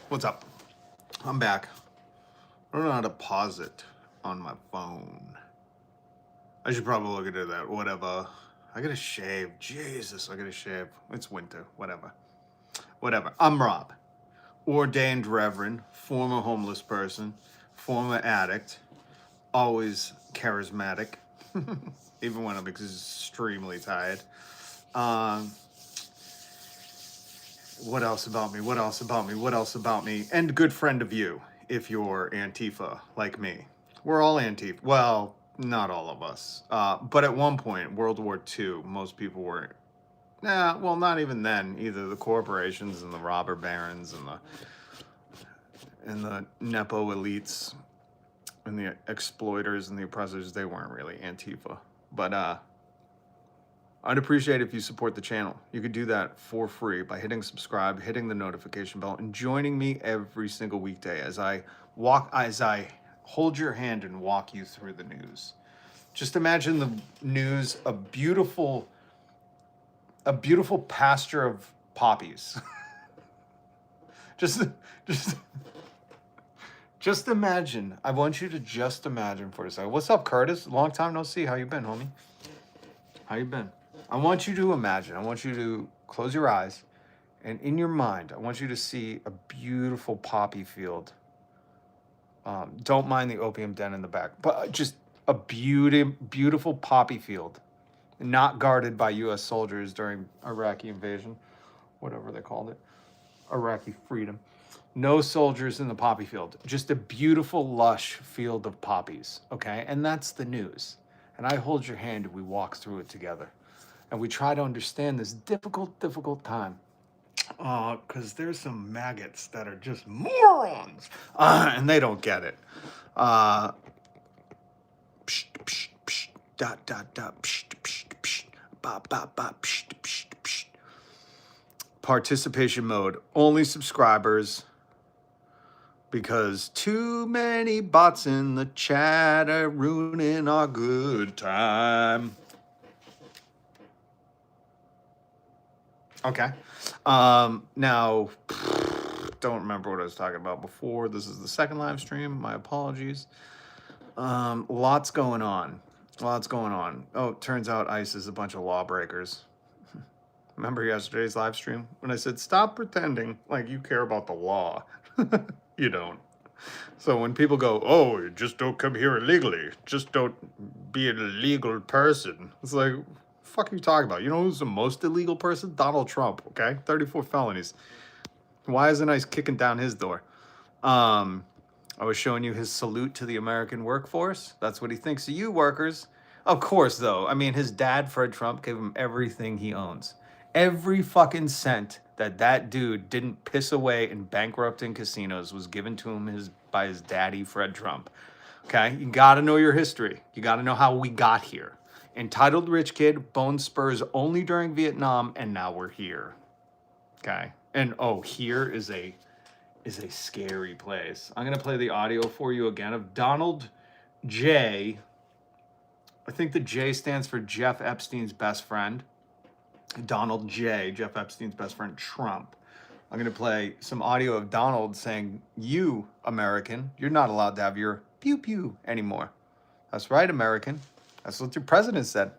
What's up? I'm back. I don't know how to pause it on my phone. I should probably look into that. Whatever. I gotta shave. Jesus, I gotta shave. It's winter. Whatever. Whatever. I'm Rob. Ordained reverend, former homeless person, former addict, always charismatic, even when I'm extremely tired. Um, what else about me? What else about me? What else about me? And good friend of you, if you're Antifa like me. We're all Antifa. Well, not all of us. But at one point, World War II, most people were. Nah, well, not even then. Either the corporations and the robber barons and the nepo elites and the exploiters and the oppressors, they weren't really Antifa. But I'd appreciate it if you support the channel. You could do that for free by hitting subscribe, hitting the notification bell, and joining me every single weekday as I hold your hand and walk you through the news. Just imagine the news, a beautiful pasture of poppies. just just imagine. I want you to just imagine for a second. What's up, Curtis? Long time no see. How you been, homie? How you been? I want you to imagine. I want you to close your eyes, and in your mind, I want you to see a beautiful poppy field. Don't mind the opium den in the back, but just a beautiful poppy field, not guarded by U.S. soldiers during Iraqi invasion, whatever they called it, Iraqi freedom. No soldiers in the poppy field, just a beautiful, lush field of poppies, okay? And that's the news. And I hold your hand and we walk through it together. And we try to understand this difficult time. Because there's some maggots that are just morons. And they don't get it. Psh, psh, psh, dot, dot, dot, psh, psh, psh, ba, ba, ba, psh, psh, psh. Participation mode. Only subscribers. Because too many bots in the chat are ruining our good time. Okay. Now, don't remember what I was talking about before. This is the second live stream. My apologies. Lots going on. Lots going on. Oh, turns out ICE is a bunch of lawbreakers. Remember yesterday's live stream when I said, stop pretending like you care about the law. You don't. So when people go, oh, just don't come here illegally. Just don't be an illegal person. It's like, what the fuck are you talking about? You know who's the most illegal person? Donald Trump, okay? 34 felonies. Why isn't ICE kicking down his door? I was showing you his salute to the American workforce. That's what he thinks of you, workers. Of course, though. I mean, his dad, Fred Trump, gave him everything he owns. Every fucking cent that dude didn't piss away in bankrupting casinos was given to him by his daddy, Fred Trump. Okay? You gotta know your history. You gotta know how we got here. Entitled rich kid, bone spurs only during Vietnam, and now we're here. Okay? And oh, here is a scary place. I'm gonna play the audio for you again of Donald J. I think the J stands for Jeff Epstein's best friend. Donald J, Jeff Epstein's best friend, Trump. I'm going to play some audio of Donald saying, you, American, you're not allowed to have your pew-pew anymore. That's right, American. That's what your president said.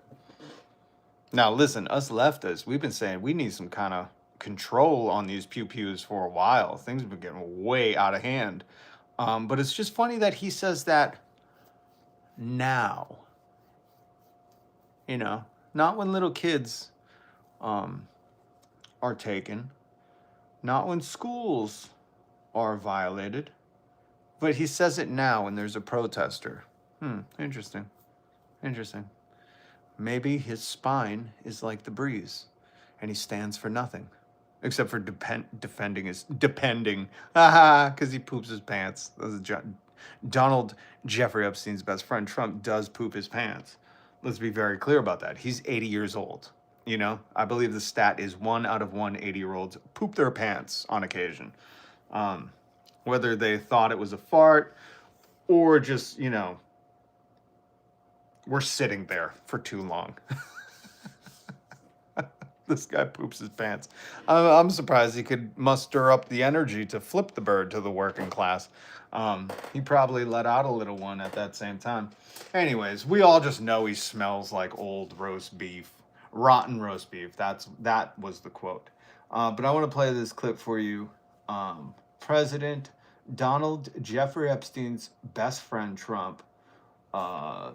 Now, listen, us leftists, we've been saying we need some kind of control on these pew-pews for a while. Things have been getting way out of hand. But it's just funny that he says that now. You know, not when little kids are taken, not when schools are violated, but he says it now when there's a protester. Interesting. Maybe his spine is like the breeze, and he stands for nothing, except for depending, because he poops his pants. Donald Jeffrey Epstein's best friend, Trump, does poop his pants. Let's be very clear about that. He's 80 years old. You know, I believe the stat is 1 out of 1 80-year-olds poop their pants on occasion. Whether they thought it was a fart or just, you know, we're sitting there for too long. This guy poops his pants. I'm surprised he could muster up the energy to flip the bird to the working class. He probably let out a little one at that same time. Anyways, we all just know he smells like old roast beef, rotten roast beef. That was the quote. But I want to play this clip for you. President Donald Jeffrey Epstein's best friend Trump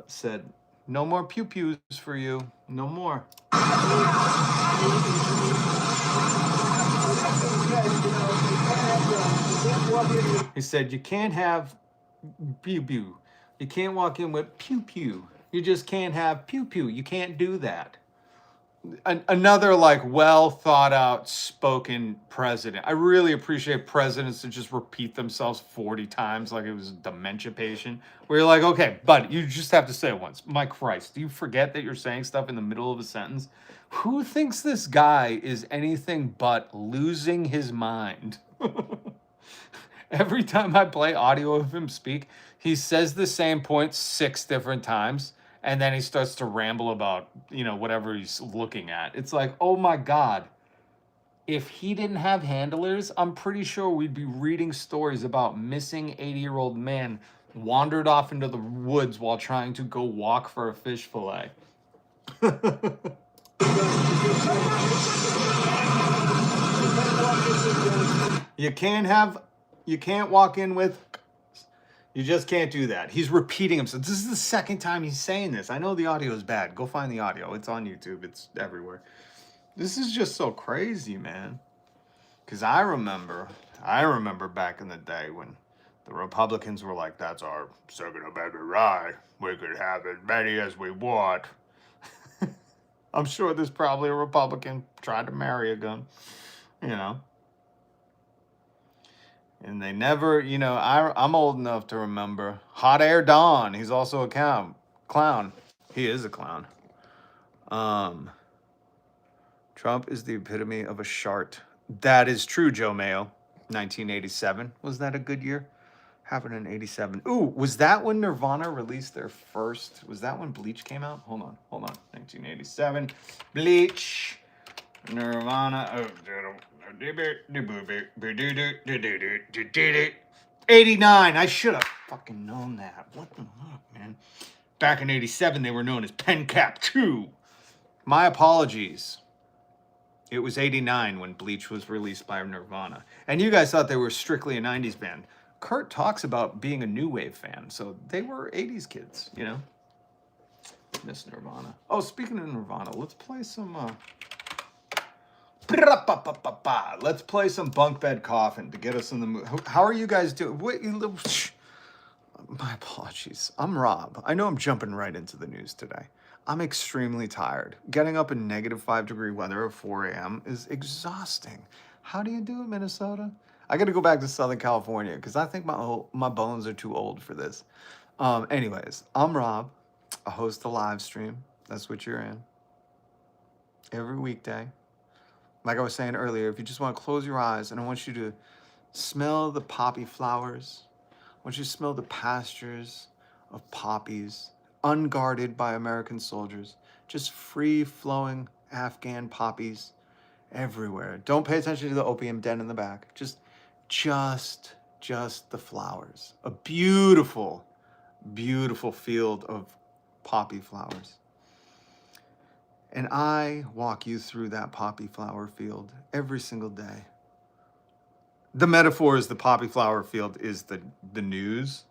said, "No more pew pews for you. No more." He said, "You can't have pew pew. You can't walk in with pew pew. You just can't have pew pew. You can't do that." Another like well thought out spoken president. I really appreciate presidents that just repeat themselves 40 times like it was a dementia patient. Where you're like, okay, but you just have to say it once. My Christ, do you forget that you're saying stuff in the middle of a sentence? Who thinks this guy is anything but losing his mind? Every time I play audio of him speak, he says the same point 6 different times. And then he starts to ramble about, whatever he's looking at. It's like, oh my God. If he didn't have handlers, I'm pretty sure we'd be reading stories about missing 80-year-old man wandered off into the woods while trying to go walk for a fish fillet. You can't walk in with... You just can't do that. He's repeating himself. This is the second time he's saying this. I know the audio is bad. Go find the audio. It's on YouTube. It's everywhere. This is just so crazy, man. Because I remember back in the day when the Republicans were like, that's our Second Amendment right. We could have as many as we want. I'm sure there's probably a Republican tried to marry a gun, And they never, I'm old enough to remember Hot Air Don. He's also a clown. He is a clown. Trump is the epitome of a shart. That is true, Joe Mayo. 1987. Was that a good year? Happened in 87. Ooh, was that when Nirvana released their first? Was that when Bleach came out? Hold on. 1987. Bleach. Nirvana. 89. I should have fucking known that. What the fuck, man? Back in 87, they were known as Pen Cap 2. My apologies. It was 89 when Bleach was released by Nirvana. And you guys thought they were strictly a 90s band. Kurt talks about being a new wave fan, so they were 80s kids, Miss Nirvana. Oh, speaking of Nirvana, let's play some... Let's play some Bunkbed Coffin to get us in the mood. How are you guys doing? My apologies. I'm Rob. I know I'm jumping right into the news today. I'm extremely tired. Getting up in -5-degree weather at 4 a.m. is exhausting. How do you do it, Minnesota? I got to go back to Southern California because I think my bones are too old for this. Anyways, I'm Rob. I host a live stream. That's what you're in. Every weekday. Like I was saying earlier, if you just want to close your eyes and I want you to smell the poppy flowers, I want you to smell the pastures of poppies, unguarded by American soldiers, just free-flowing Afghan poppies everywhere. Don't pay attention to the opium den in the back. Just the flowers. A beautiful, beautiful field of poppy flowers. And I walk you through that poppy flower field every single day. The metaphor is the poppy flower field is the news.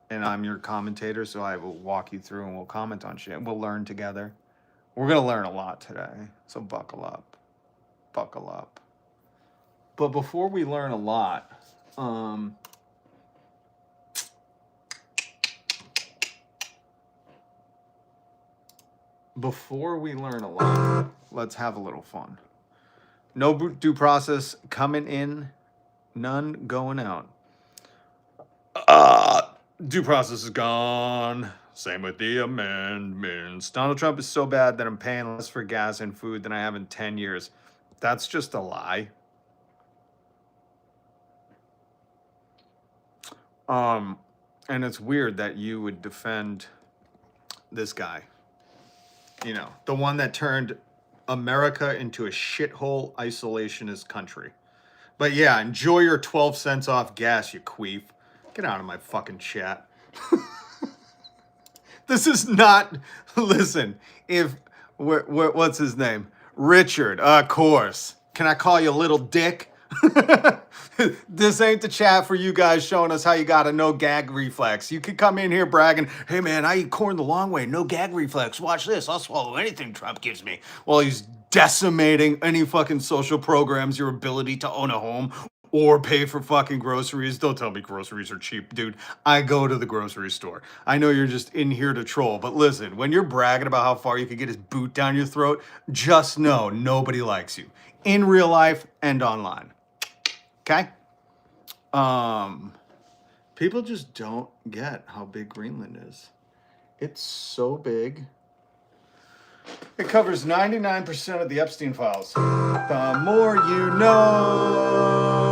And I'm your commentator, so I will walk you through and we'll comment on shit. We'll learn together. We're going to learn a lot today, so buckle up. Buckle up. But before we learn a lot, let's have a little fun. No due process coming in, none going out. Due process is gone. Same with the amendments. Donald Trump is so bad that I'm paying less for gas and food than I have in 10 years. That's just a lie. And it's weird that you would defend this guy. The one that turned America into a shithole isolationist country. But yeah, enjoy your 12 cents off gas, you queef. Get out of my fucking chat. This is not. Listen, if what's his name? Richard, of course. Can I call you little dick? This ain't the chat for you guys showing us how you got a no gag reflex. You could come in here bragging, hey man, I eat corn the long way, no gag reflex. Watch this, I'll swallow anything Trump gives me. Well, he's decimating any fucking social programs, your ability to own a home or pay for fucking groceries. Don't tell me groceries are cheap, dude. I go to the grocery store. I know you're just in here to troll, but listen, when you're bragging about how far you could get his boot down your throat, just know nobody likes you in real life and online. Okay? People just don't get how big Greenland is. It's so big. It covers 99% of the Epstein files. The more you know.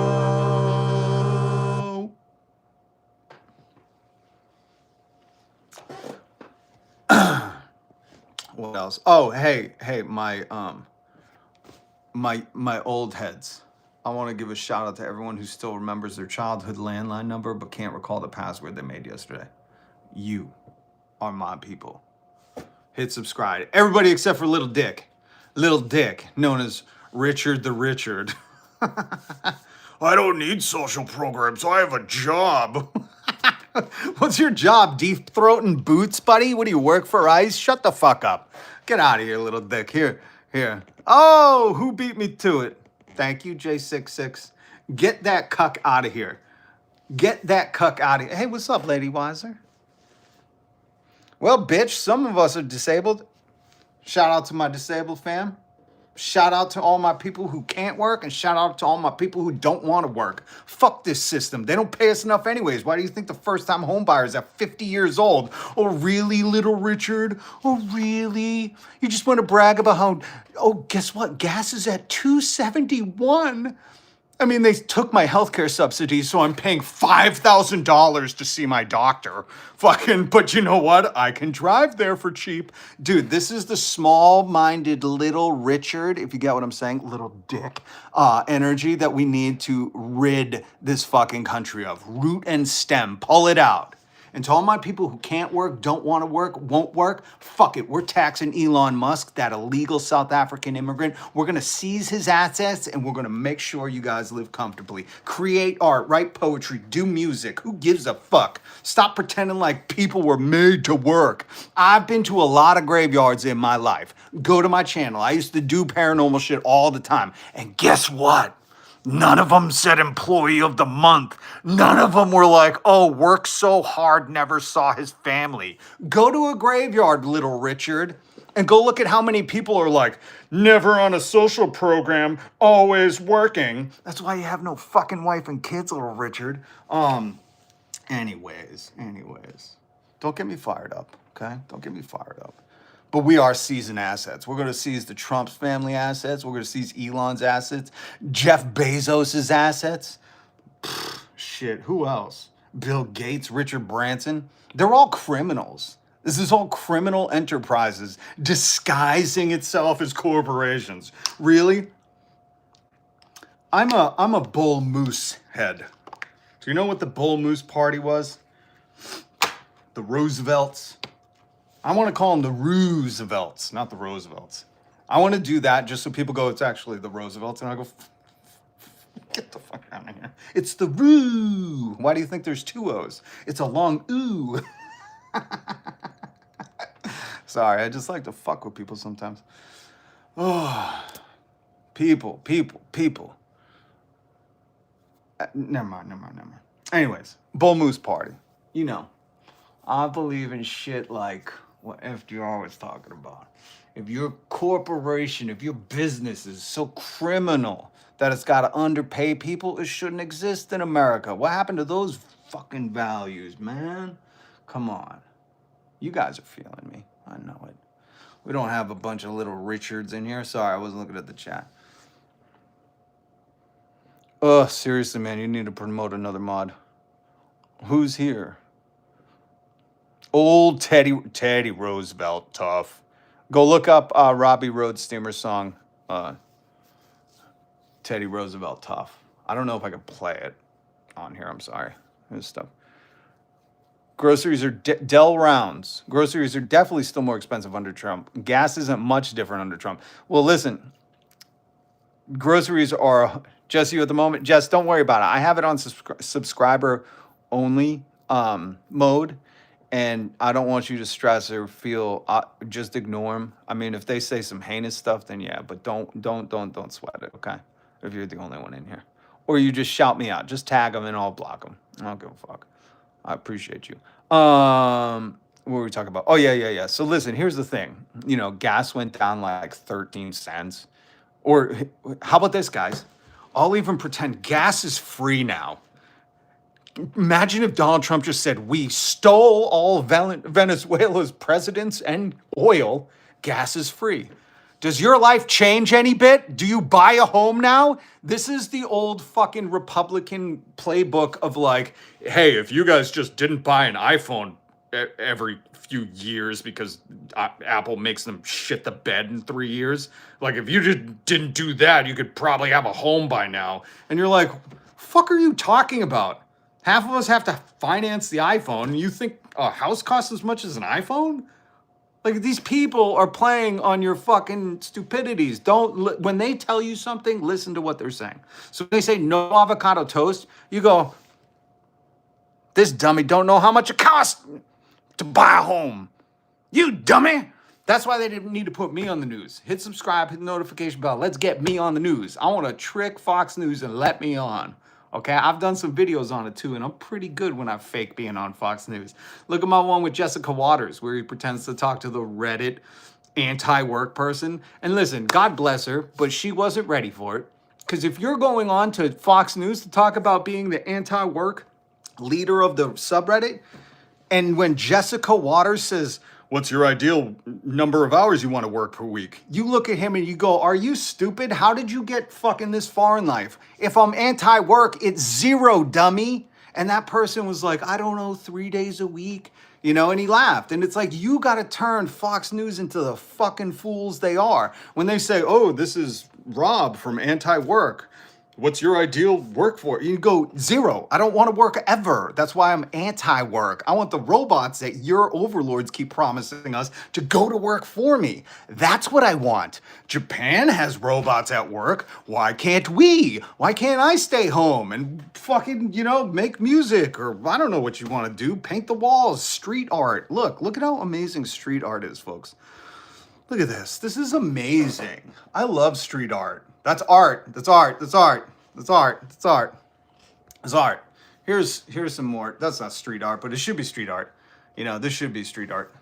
What else? Oh, hey, my old heads. I want to give a shout out to everyone who still remembers their childhood landline number but can't recall the password they made yesterday. You are my people. Hit subscribe. Everybody except for Little Dick. Little Dick, known as Richard the Richard. I don't need social programs. I have a job. What's your job? Deep throating boots, buddy? What do you work for ICE? Shut the fuck up. Get out of here, Little Dick. Here. Oh, who beat me to it? Thank you, J66. Get that cuck out of here. Get that cuck out of here. Hey, what's up, Lady Wiser? Well, bitch, some of us are disabled. Shout out to my disabled fam. Shout out to all my people who can't work, and shout out to all my people who don't want to work. Fuck this system. They don't pay us enough anyways. Why do you think the first-time home buyers at 50 years old? Oh, really, Little Richard? Oh, really? You just want to brag about how, oh, guess what? Gas is at $2.71. I mean, they took my healthcare subsidy, so I'm paying $5,000 to see my doctor. Fucking, but you know what? I can drive there for cheap. Dude, this is the small-minded Little Richard, if you get what I'm saying, little dick, energy that we need to rid this fucking country of. Root and stem, pull it out. And to all my people who can't work, don't want to work, won't work, fuck it. We're taxing Elon Musk, that illegal South African immigrant. We're going to seize his assets, and we're going to make sure you guys live comfortably. Create art, write poetry, do music. Who gives a fuck? Stop pretending like people were made to work. I've been to a lot of graveyards in my life. Go to my channel. I used to do paranormal shit all the time. And guess what? None of them said employee of the month. None of them were like, oh, worked so hard, never saw his family. Go to a graveyard, Little Richard, and go look at how many people are like, never on a social program, always working. That's why you have no fucking wife and kids, Little Richard. Anyways. Don't get me fired up, okay? Don't get me fired up. But we are seizing assets. We're going to seize the Trump's family assets. We're going to seize Elon's assets. Jeff Bezos's assets. Shit, who else? Bill Gates, Richard Branson. They're all criminals. This is all criminal enterprises disguising itself as corporations. Really? I'm a bull moose head. Do you know what the bull moose party was? The Roosevelts. I want to call them the Roosevelts, not the Roosevelts. I want to do that just so people go, it's actually the Roosevelts. And I go, get the fuck out of here. It's the Roo. Why do you think there's two O's? It's a long ooh. Sorry, I just like to fuck with people sometimes. Oh, people. Never mind. Anyways, bull moose party. You know. I believe in shit like what FDR was talking about. If your corporation, if your business is so criminal that it's got to underpay people, it shouldn't exist in America. What happened to those fucking values, man? Come on. You guys are feeling me. I know it. We don't have a bunch of Little Richards in here. Sorry, I wasn't looking at the chat. Oh, seriously, man, you need to promote another mod. Who's here? Old Teddy Roosevelt, tough. Go look up Robbie Rhodes Steamer's song, Teddy Roosevelt Tough. I don't know if I could play it on here. I'm sorry. There's stuff. Groceries are Dell Rounds. Groceries are definitely still more expensive under Trump. Gas isn't much different under Trump. Well, listen, groceries are just you at the moment. Jess, don't worry about it. I have it on subscriber only mode, and I don't want you to stress or feel. Just ignore them. I mean, if they say some heinous stuff, then yeah, but don't sweat it, okay? If you're the only one in here, or you just shout me out, just tag them and I'll block them. I don't give a fuck. I appreciate you. What were we talking about? Oh, yeah. So listen, here's the thing. You know, gas went down like 13 cents. Or how about this, guys? I'll even pretend gas is free now. Imagine if Donald Trump just said, we stole all Venezuela's presidents and oil. Gas is free. Does your life change any bit? Do you buy a home now? This is the old fucking Republican playbook of like, hey, if you guys just didn't buy an iPhone every few years because Apple makes them shit the bed in 3 years, like if you just didn't do that, you could probably have a home by now. And you're like, fuck are you talking about? Half of us have to finance the iPhone, and you think a house costs as much as an iPhone? Like, these people are playing on your fucking stupidities. When they tell you something, listen to what they're saying. So when they say no avocado toast, you go, this dummy don't know how much it costs to buy a home. You dummy. That's why they didn't need to put me on the news. Hit subscribe, hit the notification bell. Let's get me on the news. I want to trick Fox News and let me on. Okay, I've done some videos on it too, and I'm pretty good when I fake being on Fox News. Look at my one with Jessica Waters, where he pretends to talk to the Reddit anti-work person. And listen, God bless her, but she wasn't ready for it. Because if you're going on to Fox News to talk about being the anti-work leader of the subreddit, and when Jessica Waters says, what's your ideal number of hours you want to work per week? You look at him and you go, are you stupid? How did you get fucking this far in life? If I'm anti-work, it's 0, dummy. And that person was like, I don't know, 3 days a week, you know, and he laughed. And it's like, you got to turn Fox News into the fucking fools they are. When they say, oh, this is Rob from anti-work. What's your ideal work for? You go, 0. I don't want to work ever. That's why I'm anti-work. I want the robots that your overlords keep promising us to go to work for me. That's what I want. Japan has robots at work. Why can't we? Why can't I stay home and fucking, you know, make music? Or I don't know what you want to do. Paint the walls, street art. Look at how amazing street art is, folks. Look at this. This is amazing. I love street art. That's art. That's art. That's art. That's art. That's art. That's art. Here's some more. That's not street art, but it should be street art. You know, this should be street art.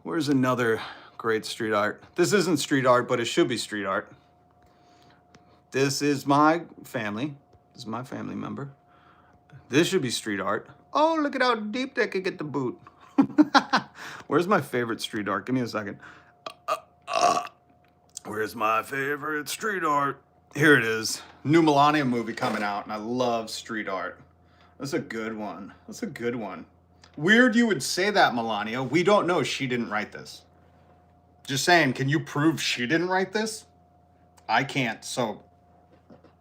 Where's another great street art? This isn't street art, but it should be street art. This is my family. This is my family member. This should be street art. Oh, look at how deep they could get the boot. Where's my favorite street art? Give me a second. Where's my favorite street art? Here it is. New Melania movie coming out, and I love street art. That's a good one. That's a good one. Weird you would say that, Melania. We don't know. She didn't write this. Just saying, can you prove she didn't write this? I can't, so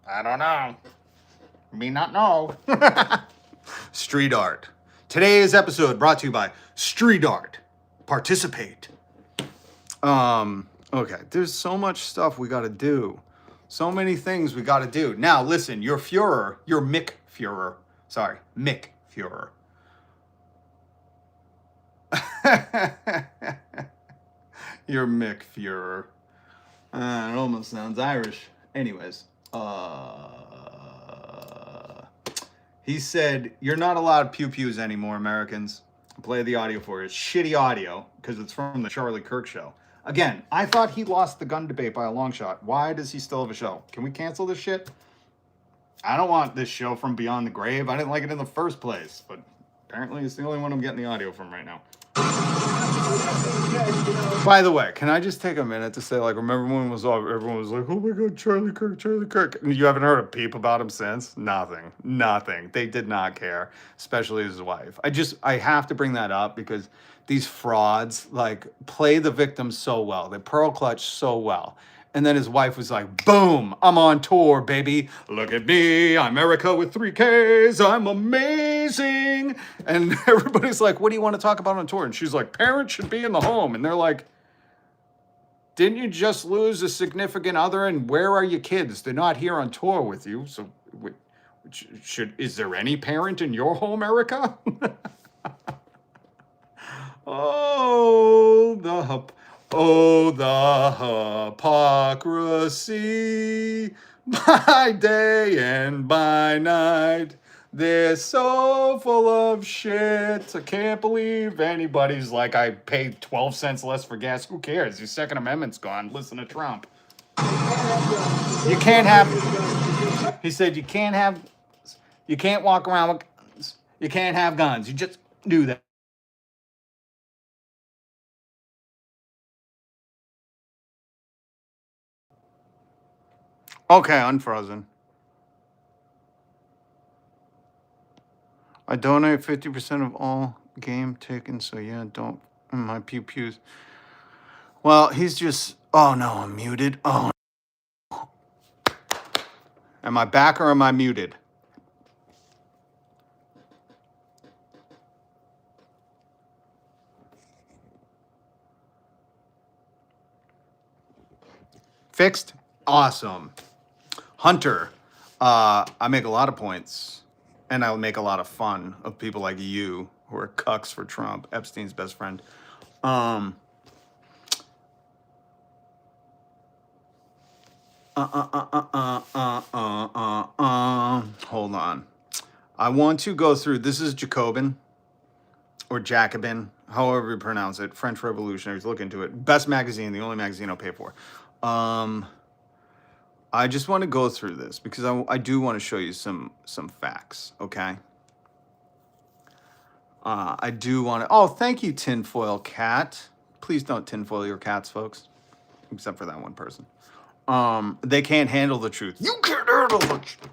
I don't know. Me not know. Street art. Today's episode brought to you by Street Art. Participate. Okay, there's so much stuff we got to do. So many things we got to do. Now, listen, your Führer, your Mick Führer. Sorry, Mick Führer. Your Mick Führer. It almost sounds Irish. Anyways, he said, you're not allowed pew-pews anymore, Americans. I'll play the audio for you. It's shitty audio because it's from the Charlie Kirk show. Again, I thought he lost the gun debate by a long shot. Why does he still have a show? Can we cancel this shit? I don't want this show from Beyond the Grave. I didn't like it in the first place, but apparently it's the only one I'm getting the audio from right now. By the way, can I just take a minute to say, like, remember when it was all, everyone was like, oh my God, Charlie Kirk, Charlie Kirk. You haven't heard a peep about him since? Nothing. Nothing. They did not care, especially his wife. I have to bring that up because these frauds, like, play the victim so well. They pearl clutch so well. And then his wife was like, boom, I'm on tour, baby. Look at me. I'm Erica with 3Ks. I'm amazing. And everybody's like, what do you want to talk about on tour? And she's like, parents should be in the home. And they're like, didn't you just lose a significant other? And where are your kids? They're not here on tour with you. So is there any parent in your home, Erica? the hypocrisy by day and by night. They're so full of shit. I can't believe anybody's like, I paid 12 cents less for gas. Who cares? Your Second Amendment's gone. Listen to Trump. You can't have, he said, you can't walk around with guns. You can't have guns. You just do that. Okay, unfrozen. I donate 50% of all game taken, so yeah, don't my pew-pews. Well, he's just, oh no, I'm muted. Oh, am I back or am I muted? Fixed? Awesome. Hunter, I make a lot of points, and I'll make a lot of fun of people like you who are cucks for Trump, Epstein's best friend. Hold on. I want to go through, this is Jacobin, or Jacobin, however you pronounce it, French Revolutionaries, look into it. Best magazine, the only magazine I'll pay for. I just want to go through this because I do want to show you some facts, okay? I do want to, oh, thank you, Tinfoil Cat. Please don't tinfoil your cats, folks, except for that one person. They can't handle the truth. You can't handle the truth.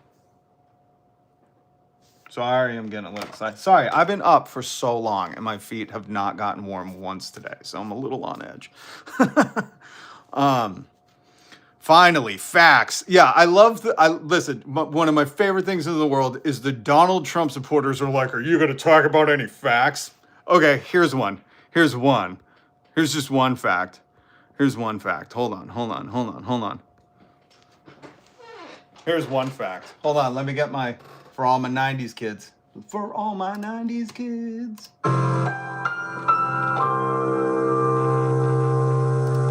Sorry, I'm getting a little excited. Sorry, I've been up for so long and my feet have not gotten warm once today, so I'm a little on edge. Finally, facts. Yeah, I love listen, one of my favorite things in the world is the Donald Trump supporters are like, are you going to talk about any facts? Okay, here's one. Here's just one fact. Here's one fact. Hold on. Here's one fact. Hold on, let me get for all my 90s kids. For all my 90s kids.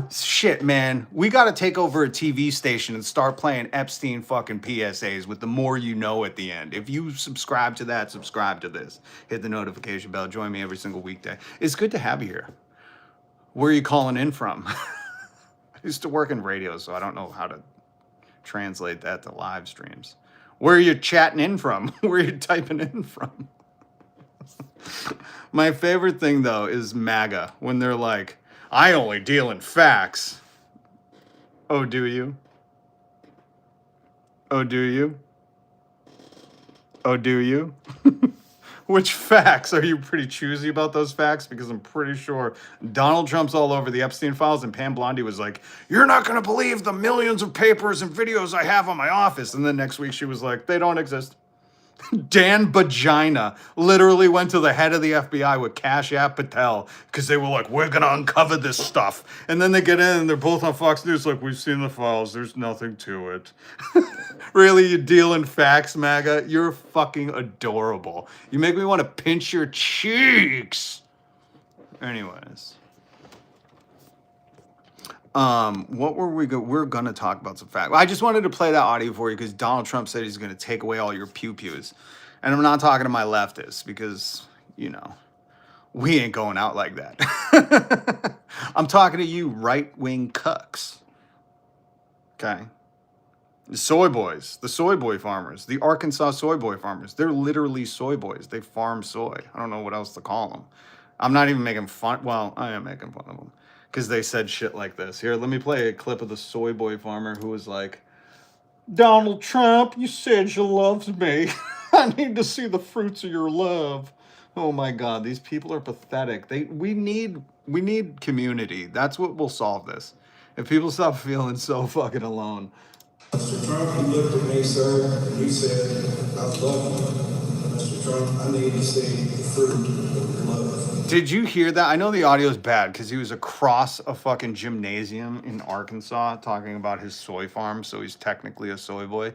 Shit, man. We got to take over a TV station and start playing Epstein fucking PSAs with the more you know at the end. If you subscribe to that, subscribe to this. Hit the notification bell. Join me every single weekday. It's good to have you here. Where are you calling in from? I used to work in radio, so I don't know how to translate that to live streams. Where are you chatting in from? Where are you typing in from? My favorite thing, though, is MAGA. When they're like, I only deal in facts. Oh, do you? Oh, do you? Oh, do you? Which facts? Are you pretty choosy about those facts? Because I'm pretty sure Donald Trump's all over the Epstein files, and Pam Blondie was like, you're not going to believe the millions of papers and videos I have on my office. And then next week she was like, they don't exist. Dan Vagina literally went to the head of the FBI with Cash App Patel because they were like, we're going to uncover this stuff. And then they get in and they're both on Fox News like, we've seen the files. There's nothing to it. Really, you deal in facts, MAGA? You're fucking adorable. You make me want to pinch your cheeks. Anyways. What were we're gonna talk about some facts. I just wanted to play that audio for you because Donald Trump said he's gonna take away all your pew-pews. And I'm not talking to my leftists because, you know, we ain't going out like that. I'm talking to you right-wing cucks. Okay? The soy boys, the soy boy farmers, the Arkansas soy boy farmers. They're literally soy boys. They farm soy. I don't know what else to call them. I'm not even making fun. Well, I am making fun of them because they said shit like this. Here, let me play a clip of the soy boy farmer who was like, Donald Trump, you said you loved me. I need to see the fruits of your love. Oh my God, these people are pathetic. We need community. That's what will solve this. If people stop feeling so fucking alone. Mr. Trump, you looked at me, sir, and you said, I love you. Mr. Trump, I need to see the fruit of your love. Did you hear that? I know the audio is bad because he was across a fucking gymnasium in Arkansas talking about his soy farm, so he's technically a soy boy.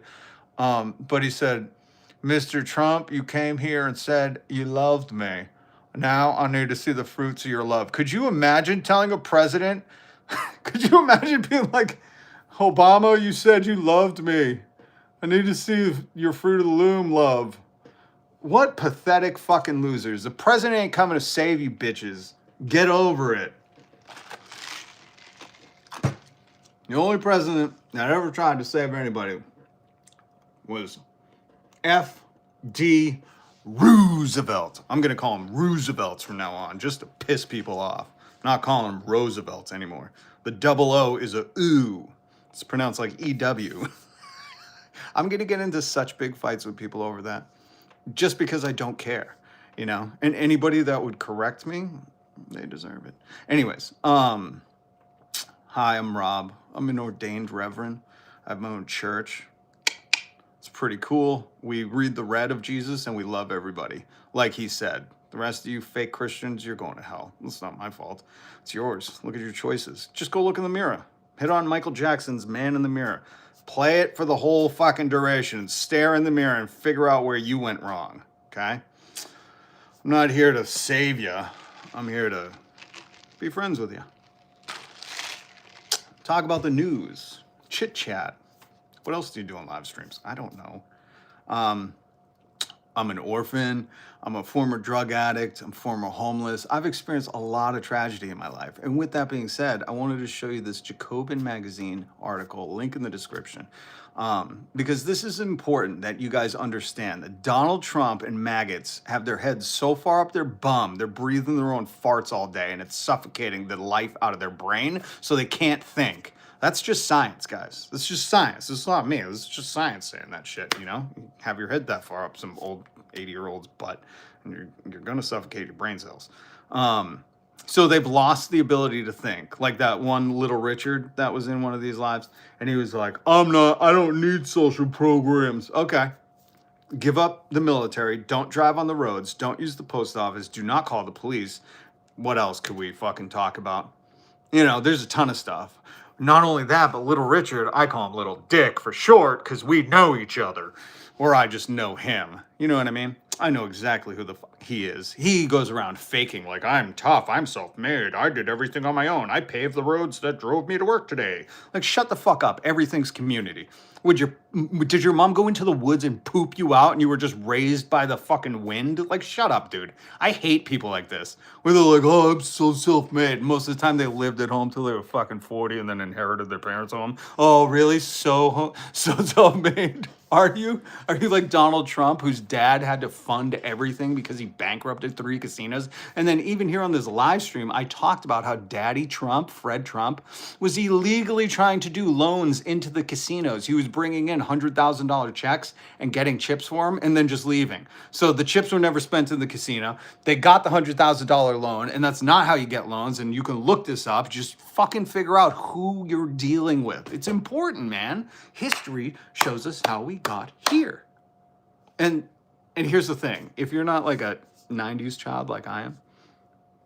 But he said, Mr. Trump, you came here and said you loved me. Now I need to see the fruits of your love. Could you imagine telling a president? Could you imagine being like, Obama, you said you loved me. I need to see your fruit of the loom love. What pathetic fucking losers. The president ain't coming to save you bitches. Get over it. The only president that ever tried to save anybody was F.D. Roosevelt. I'm going to call him Roosevelts from now on, just to piss people off. I'm not calling him Roosevelts anymore. The double O is a oo. It's pronounced like E-W. I'm going to get into such big fights with people over that just because I don't care, you know? And anybody that would correct me, they deserve it. Anyways, hi, I'm Rob. I'm an ordained reverend. I have my own church. It's pretty cool. We read the red of Jesus and we love everybody. Like he said, the rest of you fake Christians, you're going to hell. It's not my fault. It's yours. Look at your choices. Just go look in the mirror. Hit on Michael Jackson's Man in the Mirror. Play it for the whole fucking duration. Stare in the mirror and figure out where you went wrong, okay? I'm not here to save you. I'm here to be friends with you. Talk about the news. Chit chat. What else do you do on live streams? I don't know. I'm an orphan. I'm a former drug addict. I'm former homeless. I've experienced a lot of tragedy in my life. And with that being said, I wanted to show you this Jacobin magazine article, link in the description, because this is important that you guys understand that Donald Trump and maggots have their heads so far up their bum, they're breathing their own farts all day, and it's suffocating the life out of their brain so they can't think. That's just science, guys. That's just science. This is not me. This is just science saying that shit, you know? You have your head that far up some old 80-year-old's butt, and you're going to suffocate your brain cells. So they've lost the ability to think. Like that one Little Richard that was in one of these lives, and he was like, I don't need social programs. Okay. Give up the military. Don't drive on the roads. Don't use the post office. Do not call the police. What else could we fucking talk about? You know, there's a ton of stuff. Not only that, but Little Richard, I call him Little Dick for short because we know each other. Or I just know him. You know what I mean? I know exactly who the fuck he is. He goes around faking like, I'm tough, I'm self-made, I did everything on my own, I paved the roads that drove me to work today. Like, shut the fuck up. Everything's community. Did your mom go into the woods and poop you out and you were just raised by the fucking wind? Like, shut up, dude. I hate people like this. Where they're like, oh, I'm so self-made. Most of the time they lived at home till they were fucking 40 and then inherited their parents' home. Oh, really? So self-made? Are you like Donald Trump, whose dad had to fund everything because he bankrupted 3 casinos? And then even here on this live stream, I talked about how Daddy Trump, Fred Trump, was illegally trying to do loans into the casinos. He was bringing in $100,000 checks and getting chips for them and then just leaving. So the chips were never spent in the casino. They got the $100,000 loan, and that's not how you get loans. And you can look this up. Just fucking figure out who you're dealing with. It's important, man. History shows us how we got here. And here's the thing. If you're not like a 90s child like I am,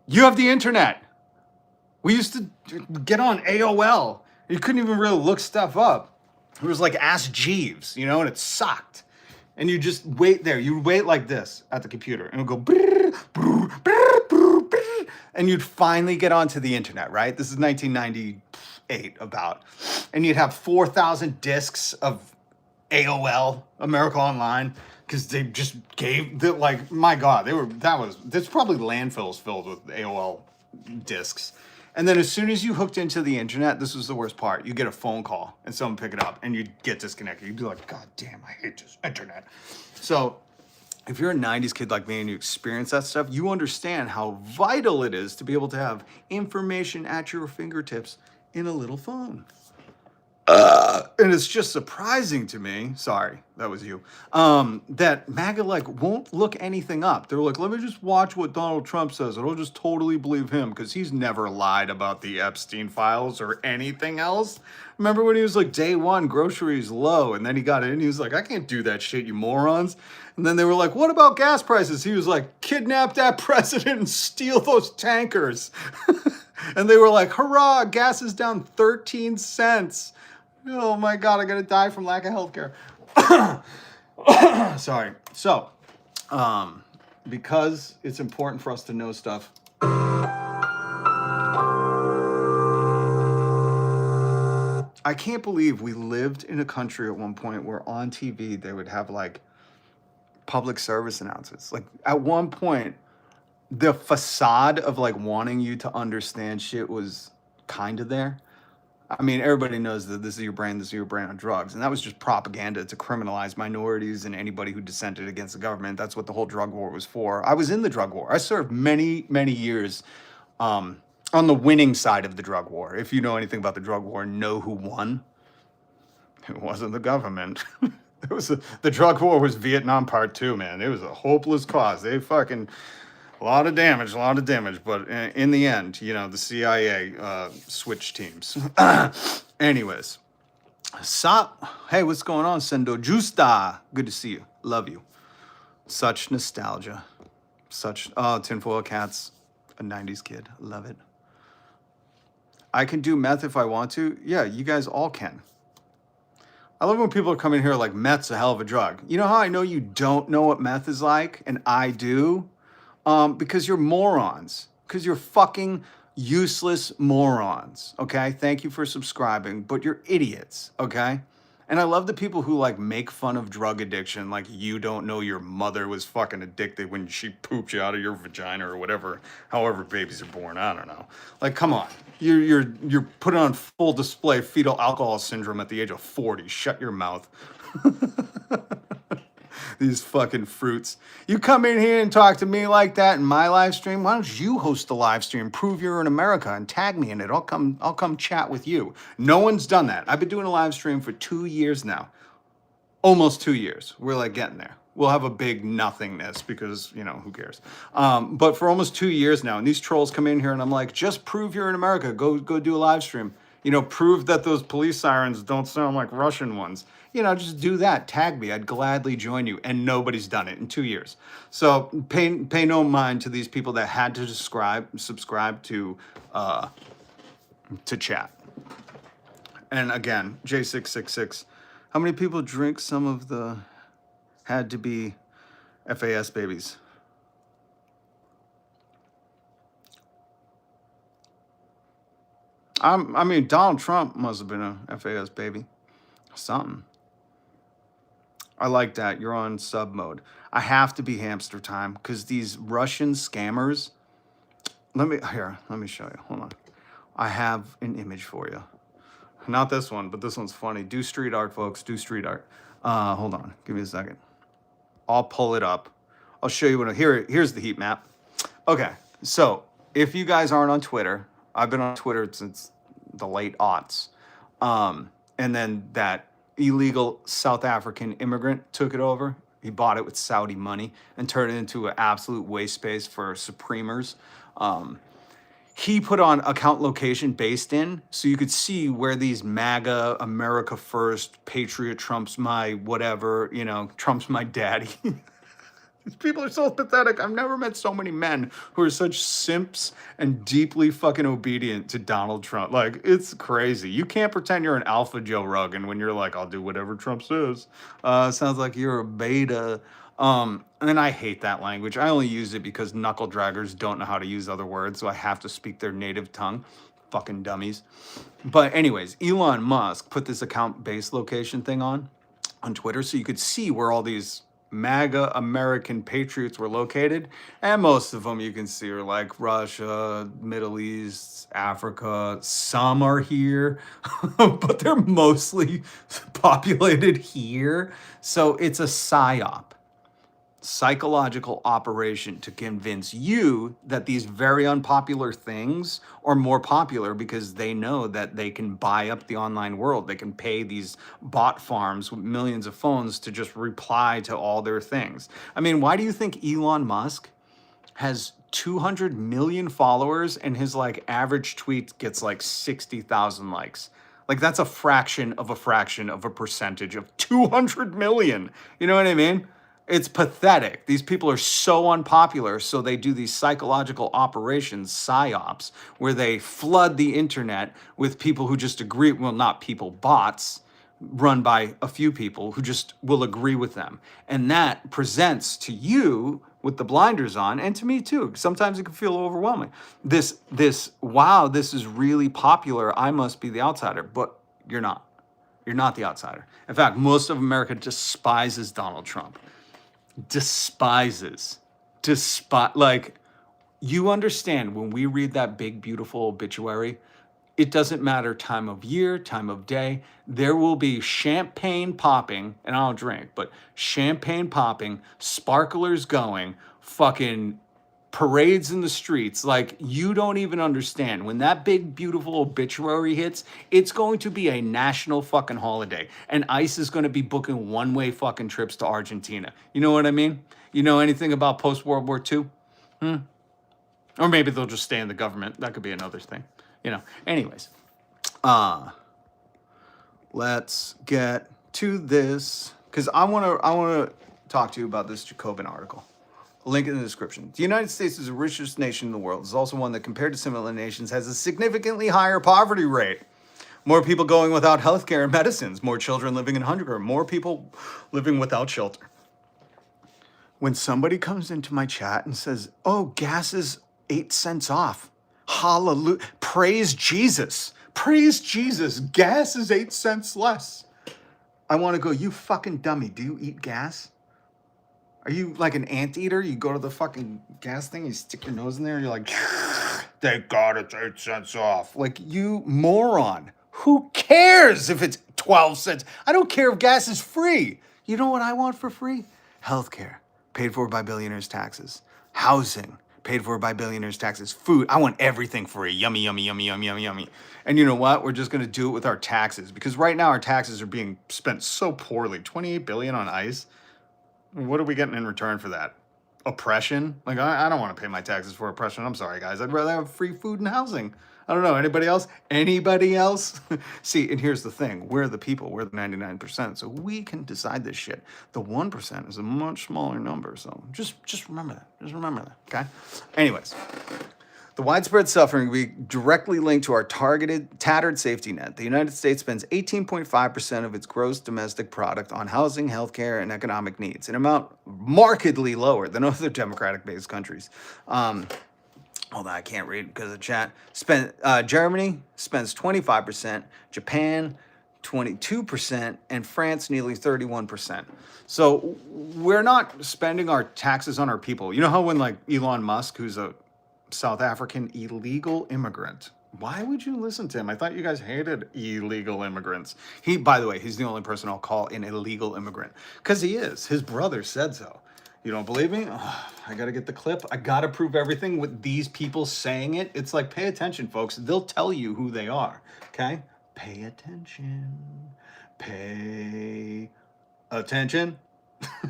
you have the internet. We used to get on AOL. You couldn't even really look stuff up. It was like Ask Jeeves, you know, and it sucked. And you just wait there. You wait like this at the computer, and it would go brrr, brrr, brrr, brrr, brrr, and you'd finally get onto the internet, right? This is 1998 about. And you'd have 4,000 discs of AOL, America Online, because they just gave the, like, my God, there's probably landfills filled with AOL discs. And then as soon as you hooked into the internet, this was the worst part. You get a phone call and someone pick it up and you'd get disconnected. You'd be like, God damn, I hate this internet. So if you're a 90s kid like me and you experience that stuff, you understand how vital it is to be able to have information at your fingertips in a little phone. And it's just surprising to me, sorry, that was you, that MAGA like won't look anything up. They're like, let me just watch what Donald Trump says and I'll just totally believe him because he's never lied about the Epstein files or anything else. Remember when he was like, day one, groceries low, and then he got in, he was like, I can't do that shit, you morons. And then they were like, what about gas prices? He was like, kidnap that president and steal those tankers. And they were like, hurrah, gas is down 13 cents. Oh my God, I'm going to die from lack of healthcare. Sorry. So, because it's important for us to know stuff. I can't believe we lived in a country at one point where on TV they would have like public service announcements. Like at one point, the facade of like wanting you to understand shit was kind of there. I mean, everybody knows that this is your brand on drugs. And that was just propaganda to criminalize minorities and anybody who dissented against the government. That's what the whole drug war was for. I was in the drug war. I served many, many years on the winning side of the drug war. If you know anything about the drug war, know who won. It wasn't the government. It was the drug war was Vietnam Part 2, man. It was a hopeless cause. They fucking... A lot of damage, but in the end, you know, the CIA switched teams. Anyways, hey, what's going on, Sendo Justa? Good to see you. Love you. Such nostalgia. Tinfoil Cats, a 90s kid. Love it. I can do meth if I want to. Yeah, you guys all can. I love when people are coming here like, meth's a hell of a drug. You know how I know you don't know what meth is like, and I do? Because you're morons. Because you're fucking useless morons. Okay? Thank you for subscribing, but you're idiots. Okay? And I love the people who like make fun of drug addiction, like you don't know your mother was fucking addicted when she pooped you out of your vagina or whatever, however babies are born. I don't know. Like, come on. You're putting on full display fetal alcohol syndrome at the age of 40. Shut your mouth. These fucking fruits. You come in here and talk to me like that in my live stream. Why don't you host a live stream? Prove you're in America and tag me in it. I'll come chat with you. No one's done that. I've been doing a live stream for 2 years now. Almost 2 years. We're like getting there. We'll have a big nothingness because, you know, who cares? But for almost 2 years now, and these trolls come in here and I'm like, just prove you're in America. Go do a live stream. You know, prove that those police sirens don't sound like Russian ones. You know, just do that. Tag me. I'd gladly join you. And nobody's done it in 2 years. So pay no mind to these people that had to subscribe to chat. And again, J666. How many people drink some of the had to be FAS babies? I mean, Donald Trump must have been a FAS baby. Something. I like that. You're on sub mode. I have to be hamster time because these Russian scammers. Let me show you. Hold on. I have an image for you. Not this one, but this one's funny. Do street art, folks. Do street art. Hold on. Give me a second. I'll pull it up. I'll show you here's the heat map. Okay. So if you guys aren't on Twitter, I've been on Twitter since the late aughts. And then that illegal South African immigrant took it over. He bought it with Saudi money and turned it into an absolute waste space for Supremers. He put on account location based in, so you could see where these MAGA, America First, Patriot, Trump's my whatever, you know, Trump's my daddy. These people are so pathetic. I've never met so many men who are such simps and deeply fucking obedient to Donald Trump. Like, it's crazy. You can't pretend you're an alpha Joe Rogan when you're like, I'll do whatever Trump says. Sounds like you're a beta. And I hate that language. I only use it because knuckle draggers don't know how to use other words, so I have to speak their native tongue. Fucking dummies. But anyways, Elon Musk put this account-based location thing on Twitter so you could see where all these MAGA American patriots were located, and most of them you can see are like Russia, Middle East, Africa. Some are here, but they're mostly populated here. So it's a psyop. psychological operation to convince you that these very unpopular things are more popular because they know that they can buy up the online world. They can pay these bot farms with millions of phones to just reply to all their things. I mean, why do you think Elon Musk has 200 million followers and his like average tweet gets like 60,000 likes? Like that's a fraction of a percentage of 200 million. You know what I mean? It's pathetic. These people are so unpopular, so they do these psychological operations, psyops, where they flood the internet with people who just agree, well, not people, bots, run by a few people who just will agree with them. And that presents to you with the blinders on, and to me too. Sometimes it can feel overwhelming. Wow, this is really popular. I must be the outsider, but you're not. You're not the outsider. In fact, most of America despises Donald Trump. Like, you understand when we read that big, beautiful obituary, it doesn't matter time of year, time of day. There will be champagne popping, and I don't drink, but champagne popping, sparklers going, fucking parades in the streets. Like, you don't even understand. When that big, beautiful obituary hits, it's going to be a national fucking holiday. And ICE is going to be booking one-way fucking trips to Argentina. You know what I mean? You know anything about post-World War II? Or maybe they'll just stay in the government. That could be another thing. You know, anyways, let's get to this because I want to talk to you about this Jacobin article. Link in the description. The United States is the richest nation in the world. It's also one that, compared to similar nations, has a significantly higher poverty rate. More people going without healthcare and medicines. More children living in hunger. More people living without shelter. When somebody comes into my chat and says, "Oh, gas is 8 cents off," hallelujah. Praise Jesus. Praise Jesus. Gas is 8 cents less. I want to go, you fucking dummy. Do you eat gas? Are you like an anteater? You go to the fucking gas thing, you stick your nose in there, and you're like, thank God it's 8 cents off. Like, you moron. Who cares if it's 12 cents? I don't care if gas is free. You know what I want for free? Healthcare, paid for by billionaires' taxes. Housing, paid for by billionaires' taxes. Food, I want everything free. Yummy, yummy, yummy, yummy, yummy, yummy. And you know what? We're just gonna do it with our taxes because right now our taxes are being spent so poorly. 28 billion on ICE. What are we getting in return for that? Oppression? Like, I don't want to pay my taxes for oppression. I'm sorry, guys. I'd rather have free food and housing. I don't know. Anybody else? Anybody else? See, and here's the thing. We're the people. We're the 99%. So we can decide this shit. The 1% is a much smaller number. So just remember that. Just remember that, okay? Anyways. The widespread suffering will be directly linked to our tattered safety net. The United States spends 18.5% of its gross domestic product on housing, healthcare, and economic needs, an amount markedly lower than other democratic-based countries. Hold on, I can't read because of the chat. Germany spends 25%, Japan 22%, and France nearly 31%. So we're not spending our taxes on our people. You know how when like Elon Musk, who's a South African illegal immigrant. Why would you listen to him? I thought you guys hated illegal immigrants. By the way, he's the only person I'll call an illegal immigrant because he is. His brother said so. You don't believe me? Oh, I got to get the clip. I got to prove everything with these people saying it. It's like, pay attention, folks. They'll tell you who they are. Okay? Pay attention. Pay attention.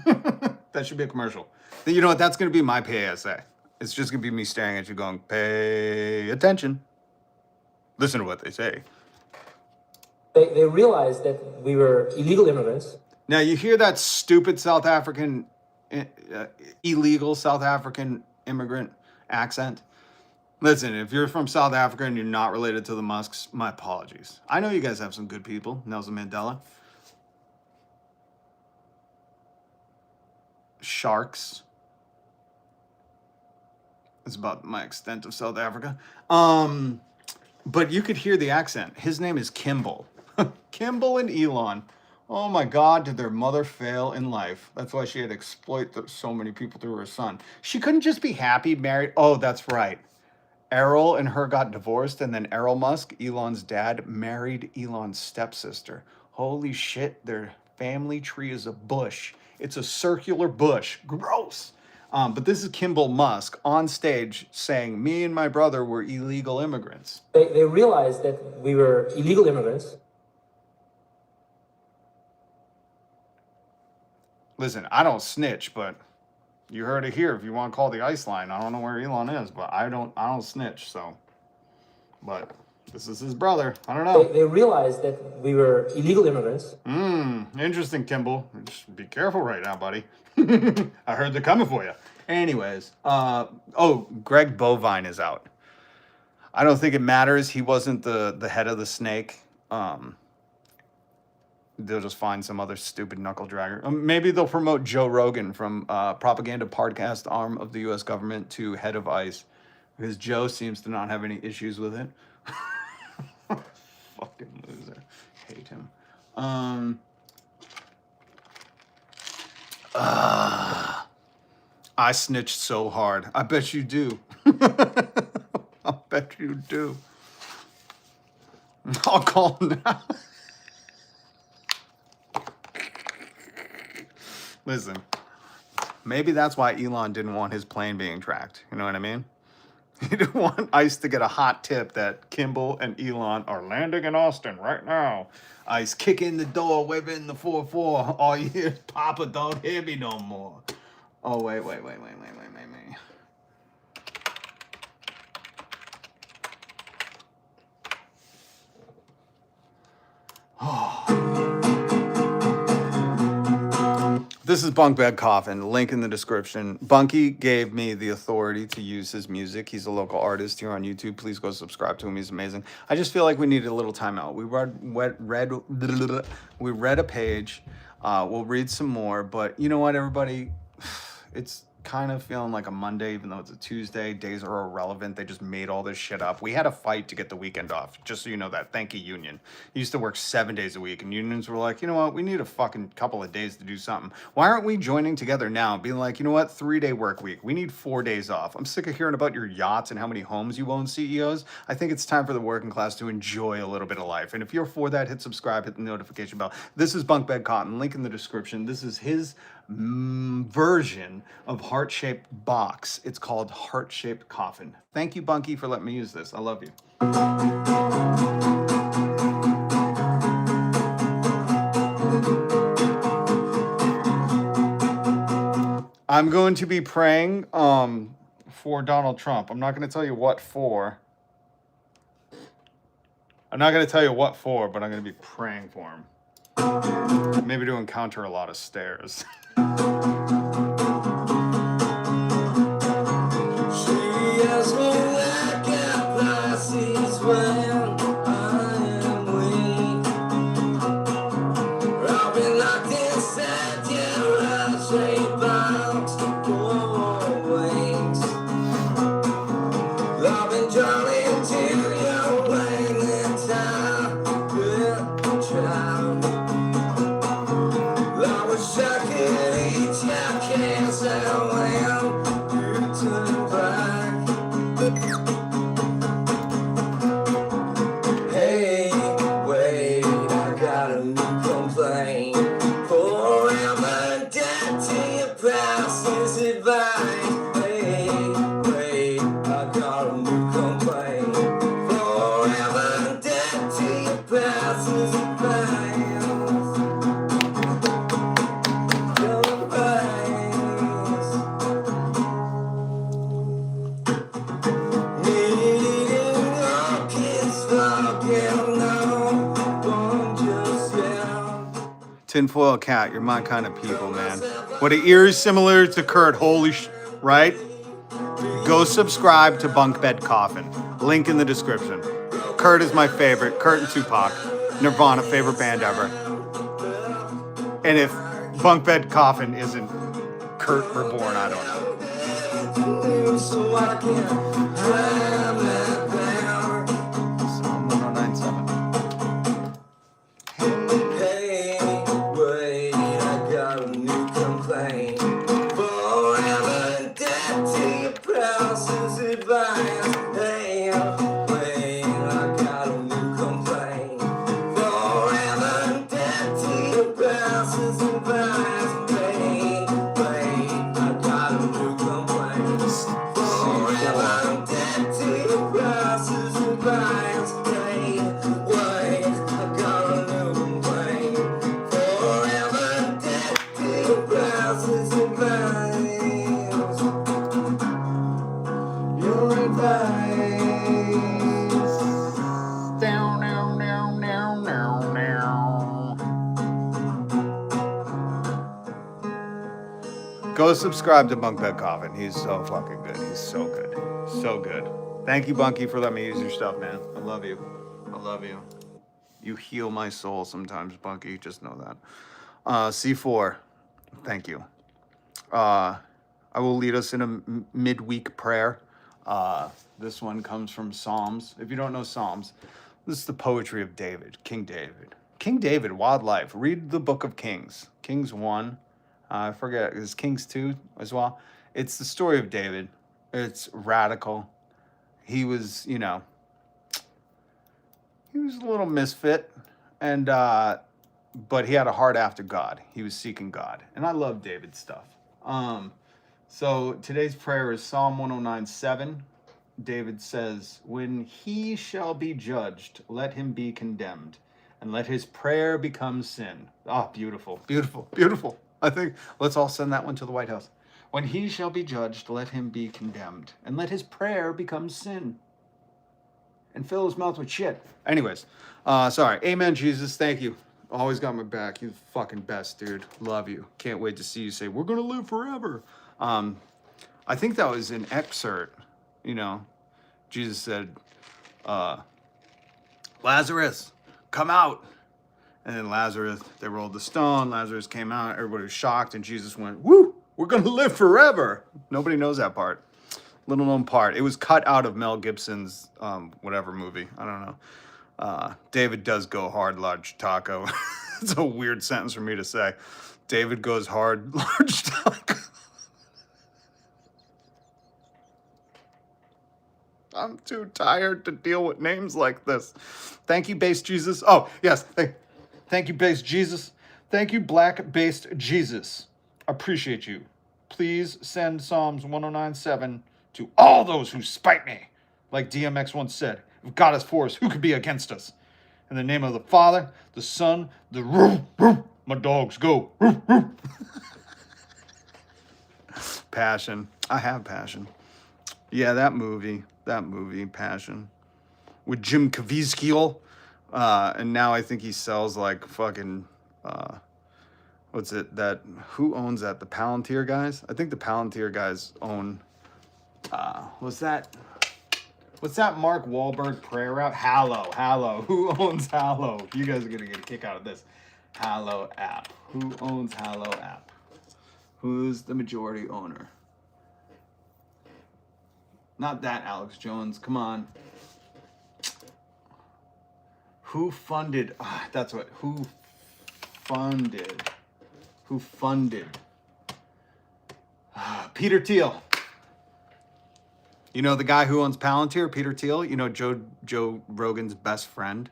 That should be a commercial. You know what? That's going to be my PASA. It's just going to be me staring at you going, pay attention. Listen to what they say. They realized that we were illegal immigrants. Now, you hear that stupid South African, illegal South African immigrant accent? Listen, if you're from South Africa and you're not related to the Musks, my apologies. I know you guys have some good people. Nelson Mandela. Sharks. It's about my extent of South Africa. But you could hear the accent. His name is Kimball. Kimball and Elon. Oh my God, did their mother fail in life? That's why she had to exploit so many people through her son. She couldn't just be happy, married. Oh, that's right. Errol and her got divorced, and then Errol Musk, Elon's dad, married Elon's stepsister. Holy shit, their family tree is a bush. It's a circular bush. Gross. But this is Kimball Musk on stage saying, me and my brother were illegal immigrants. They realized that we were illegal immigrants. Listen, I don't snitch, but you heard it here. If you want to call the ice line, I don't know where Elon is, but I don't snitch. So, but this is his brother. I don't know. They realized that we were illegal immigrants. Interesting, Kimball. Just be careful right now, buddy. I heard they're coming for you. Anyways, Greg Bovine is out. I don't think it matters. He wasn't the head of the snake. They'll just find some other stupid knuckle dragger. Maybe they'll promote Joe Rogan from propaganda podcast arm of the U.S. government to head of ICE, because Joe seems to not have any issues with it. Fucking loser. Hate him. I snitched so hard. I bet you do. I bet you do. I'll call him now. Listen, maybe that's why Elon didn't want his plane being tracked. You know what I mean? He didn't want ICE to get a hot tip that Kimball and Elon are landing in Austin right now. ICE kick in the door, waving the 4-4. All you hear is, Papa, don't hear me no more. Oh, wait. This is Bunkbed Coffin, link in the description. Bunky gave me the authority to use his music. He's a local artist here on YouTube. Please go subscribe to him. He's amazing. I just feel like we needed a little timeout. We read a page. We'll read some more, but you know what, everybody? It's kind of feeling like a Monday, even though it's a Tuesday. Days are irrelevant. They just made all this shit up. We had a fight to get the weekend off, just so you know that. Thank you, union. You used to work 7 days a week, and unions were like, you know what? We need a fucking couple of days to do something. Why aren't we joining together now, being like, you know what? 3-day work week. We need 4 days off. I'm sick of hearing about your yachts and how many homes you own, CEOs. I think it's time for the working class to enjoy a little bit of life. And if you're for that, hit subscribe, hit the notification bell. This is Bunkbed Cotton. Link in the description. This is his version of heart-shaped box. It's called heart-shaped coffin. Thank you, Bunky, for letting me use this. I love you. I'm going to be praying for Donald Trump. I'm not going to tell you what for. I'm not going to tell you what for, but I'm going to be praying for him. Maybe to encounter a lot of stairs. She asked me like a Pisces when I am weak. I've been locked inside your heart-shaped box for weeks. I've been drawn into your brain and time could try. I wish I could eat your cancer when you turn back. Hey, wait, I got a new complaint. Forever dead to your past's advice. Hey, wait, I got a new complaint. Forever dead to your past's advice. Tinfoil Cat, you're my kind of people, man. What an ears similar to Kurt, holy right? Go subscribe to Bunkbed Coffin. Link in the description. Kurt is my favorite. Kurt and Tupac. Nirvana, favorite band ever. And if Bunkbed Coffin isn't Kurt Reborn, I don't know. Psalm 1097. Go subscribe to Bunkbed Coffin. He's so fucking good. He's so good. So good. Thank you, Bunky, for letting me use your stuff, man. I love you. I love you. You heal my soul sometimes, Bunky. Just know that. C4, thank you. I will lead us in a midweek prayer. This one comes from Psalms. If you don't know Psalms, this is the poetry of David, King David. King David, wildlife. Read the book of Kings. Kings 1. I forget, it's Kings 2 as well. It's the story of David. It's radical. He was, he was a little misfit, and but he had a heart after God. He was seeking God, and I love David's stuff. So today's prayer is Psalm 109:7. David says, "When he shall be judged, let him be condemned, and let his prayer become sin." Ah, beautiful, beautiful, beautiful. I think let's all send that one to the White House. When he shall be judged, let him be condemned, and let his prayer become sin, and fill his mouth with shit. Anyways, sorry. Amen, Jesus. Thank you. Always got my back. You're the fucking best, dude. Love you. Can't wait to see you say, "We're going to live forever." I think that was an excerpt, Jesus said, "Lazarus, come out." And then Lazarus, they rolled the stone. Lazarus came out. Everybody was shocked. And Jesus went, "Woo, we're going to live forever." Nobody knows that part. Little known part. It was cut out of Mel Gibson's whatever movie. I don't know. David does go hard, large taco. It's a weird sentence for me to say. David goes hard, large taco. I'm too tired to deal with names like this. Thank you, Base Jesus. Oh, yes. Thank you, Base Jesus. Thank you, Black-Based Jesus. Appreciate you. Please send Psalms 109:7 to all those who spite me. Like DMX once said, if God is for us, who could be against us? In the name of the Father, the Son, the roof, my dogs go. Passion. I have passion. Yeah, that movie, Passion, with Jim Caviezel, and now I think he sells like fucking, what's it, who owns that, the Palantir guys? I think the Palantir guys own, what's that Mark Wahlberg prayer route? Hallow, who owns Hallow? You guys are gonna get a kick out of this. Hallow app, who owns Hallow app? Who's the majority owner? Not that Alex Jones. Come on. Who funded? That's what. Who funded? Peter Thiel. You know the guy who owns Palantir, Peter Thiel? You know Joe Rogan's best friend,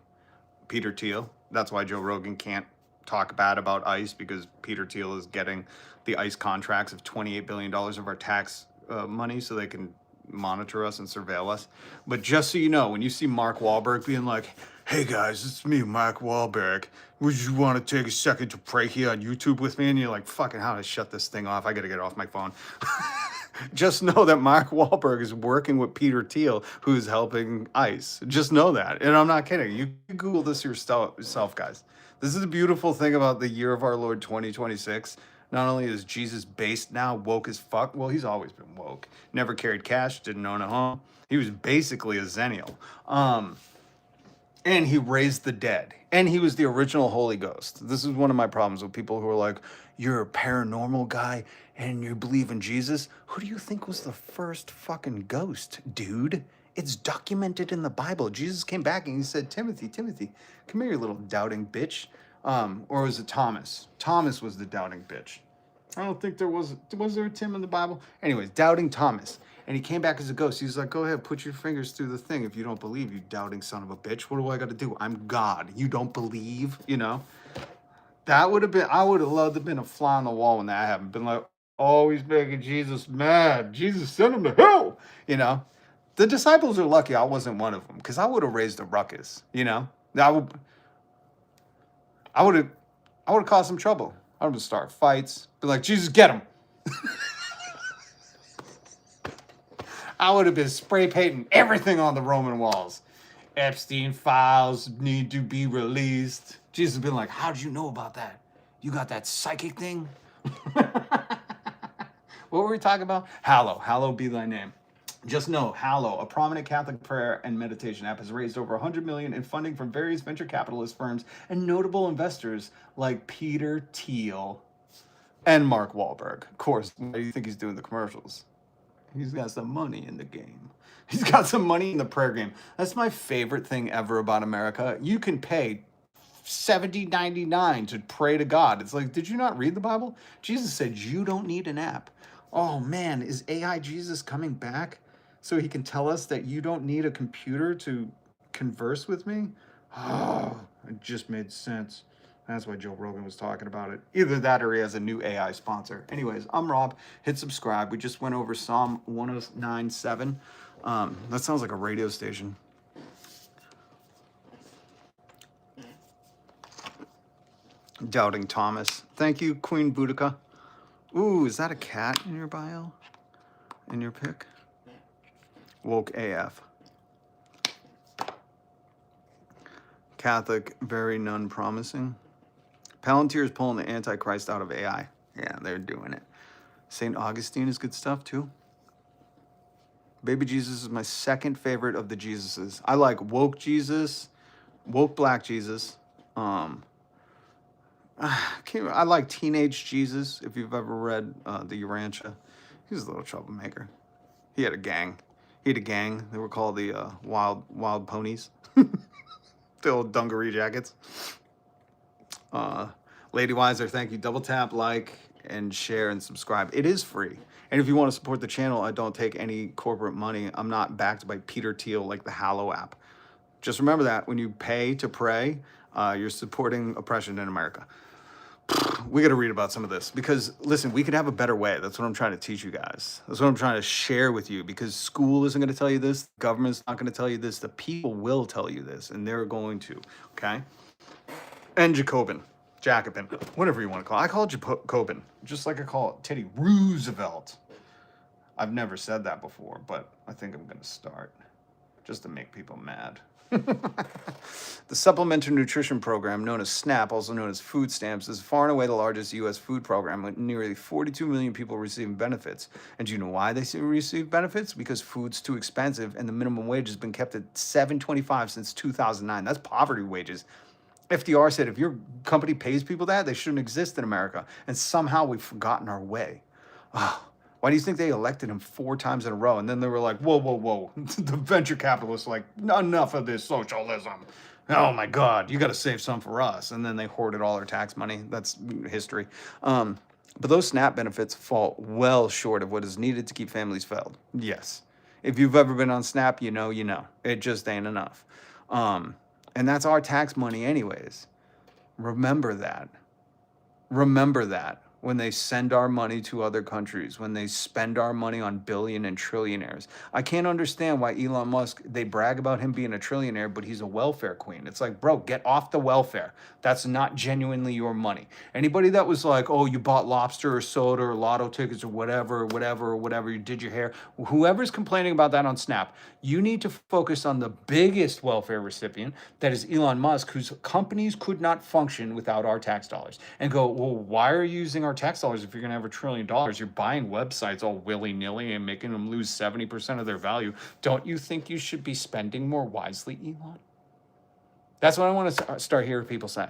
Peter Thiel. That's why Joe Rogan can't talk bad about ICE, because Peter Thiel is getting the ICE contracts of $28 billion of our tax money so they can monitor us and surveil us. But just so you know, when you see Mark Wahlberg being like, "Hey guys, it's me, Mark Wahlberg. Would you want to take a second to pray here on YouTube with me?" And you're like, "Fucking how do I shut this thing off? I got to get off my phone." Just know that Mark Wahlberg is working with Peter Thiel, who's helping ICE. Just know that. And I'm not kidding. You can Google this yourself, guys. This is the beautiful thing about the year of our Lord 2026. Not only is Jesus based now, woke as fuck. Well, he's always been woke. Never carried cash, didn't own a home. He was basically a Zennial. And he raised the dead. And he was the original Holy Ghost. This is one of my problems with people who are like, "You're a paranormal guy and you believe in Jesus." Who do you think was the first fucking ghost, dude? It's documented in the Bible. Jesus came back and he said, Timothy, come here, you little doubting bitch." Or was it Thomas? Thomas was the doubting bitch. I don't think there was there a Tim in the Bible? Anyways, doubting Thomas. And he came back as a ghost. He's like, "Go ahead, put your fingers through the thing if you don't believe, you doubting son of a bitch. What do I got to do? I'm God. You don't believe?" That would have been, I would have loved to have been a fly on the wall when that happened. Been like, always making Jesus mad. Jesus sent him to hell. The disciples are lucky I wasn't one of them, because I would have raised a ruckus. I would have caused some trouble. I would have started fights. Be like, "Jesus, get him." I would have been spray painting everything on the Roman walls. Epstein files need to be released. Jesus would have been like, "How did you know about that? You got that psychic thing?" What were we talking about? Hallowed be thy name. Just know, Hallow, a prominent Catholic prayer and meditation app, has raised over $100 million in funding from various venture capitalist firms and notable investors like Peter Thiel and Mark Wahlberg. Of course, why do you think he's doing the commercials? He's got some money in the game. He's got some money in the prayer game. That's my favorite thing ever about America. You can pay $70.99 to pray to God. It's like, did you not read the Bible? Jesus said you don't need an app. Oh man, is AI Jesus coming back so he can tell us that you don't need a computer to converse with me? Oh, it just made sense. That's why Joe Rogan was talking about it. Either that or he has a new AI sponsor. Anyways, I'm Rob. Hit subscribe. We just went over Psalm 109:7. That sounds like a radio station. Doubting Thomas. Thank you, Queen Boudica. Ooh, is that a cat in your bio? In your pic? Woke AF. Catholic, very non-promising. Palantir is pulling the Antichrist out of AI. Yeah, they're doing it. St. Augustine is good stuff, too. Baby Jesus is my second favorite of the Jesuses. I like woke Jesus, woke black Jesus. I like teenage Jesus, if you've ever read the Urantia. He was a little troublemaker. He had a gang. They were called the Wild Ponies. The old dungaree jackets. Lady Wiser, thank you. Double tap, like, and share and subscribe. It is free. And if you want to support the channel, I don't take any corporate money. I'm not backed by Peter Thiel like the Hallow app. Just remember that when you pay to pray, you're supporting oppression in America. We got to read about some of this because, listen, we could have a better way. That's what I'm trying to teach you guys. That's what I'm trying to share with you because school isn't going to tell you this. The government's not going to tell you this. The people will tell you this, and they're going to, okay? And Jacobin, whatever you want to call it. I call it Jacobin, just like I call it Teddy Roosevelt. I've never said that before, but I think I'm going to start just to make people mad. The Supplementary Nutrition Program, known as SNAP, also known as food stamps, is far and away the largest U.S. food program with nearly 42 million people receiving benefits. And do you know why they receive benefits? Because food's too expensive and the minimum wage has been kept at $7.25 since 2009. That's poverty wages. FDR said if your company pays people that, they shouldn't exist in America. And somehow we've forgotten our way. Oh, why do you think they elected him 4 times in a row? And then they were like, whoa. The venture capitalists like, enough of this socialism. Oh my God, you got to save some for us. And then they hoarded all our tax money. That's history. But those SNAP benefits fall well short of what is needed to keep families fed. Yes. If you've ever been on SNAP, you know. It just ain't enough. And that's our tax money anyways. Remember that when they send our money to other countries, when they spend our money on billion and trillionaires. I can't understand why Elon Musk, they brag about him being a trillionaire, but he's a welfare queen. It's like, bro, get off the welfare. That's not genuinely your money. Anybody that was like, oh, you bought lobster or soda or lotto tickets or whatever, you did your hair, whoever's complaining about that on Snap, you need to focus on the biggest welfare recipient, that is Elon Musk, whose companies could not function without our tax dollars. And go, well, why are you using our tax dollars if you're going to have $1 trillion? You're buying websites all willy-nilly and making them lose 70% of their value. Don't you think you should be spending more wisely, Elon? That's what I want to start hearing people say.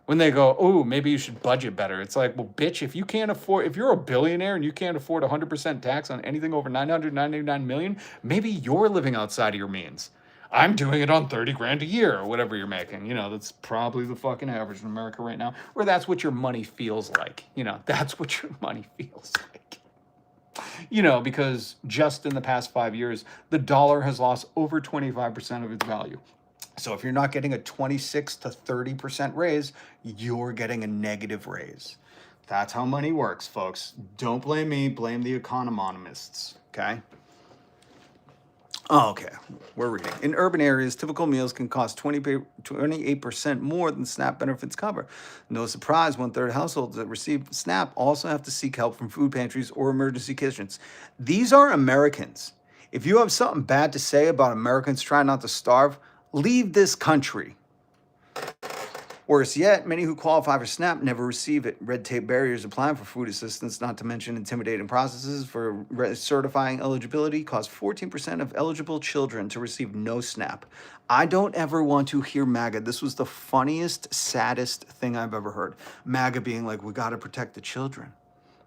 When they go, oh, maybe you should budget better. It's like, well, bitch, if you're a billionaire and you can't afford 100% tax on anything over $999 million, maybe you're living outside of your means. I'm doing it on 30 grand a year or whatever you're making. That's probably the fucking average in America right now. Or that's what your money feels like. That's what your money feels like. Because just in the past 5 years, the dollar has lost over 25% of its value. So if you're not getting a 26 to 30% raise, you're getting a negative raise. That's how money works, folks. Don't blame me, blame the economists, okay? Oh, okay, we're reading. In urban areas, typical meals can cost 28% more than SNAP benefits cover. No surprise, 1/3 of households that receive SNAP also have to seek help from food pantries or emergency kitchens. These are Americans. If you have something bad to say about Americans trying not to starve, leave this country. Worse yet, many who qualify for SNAP never receive it. Red tape barriers applying for food assistance, not to mention intimidating processes for certifying eligibility, cause 14% of eligible children to receive no SNAP. I don't ever want to hear MAGA. This was the funniest, saddest thing I've ever heard. MAGA being like, we got to protect the children.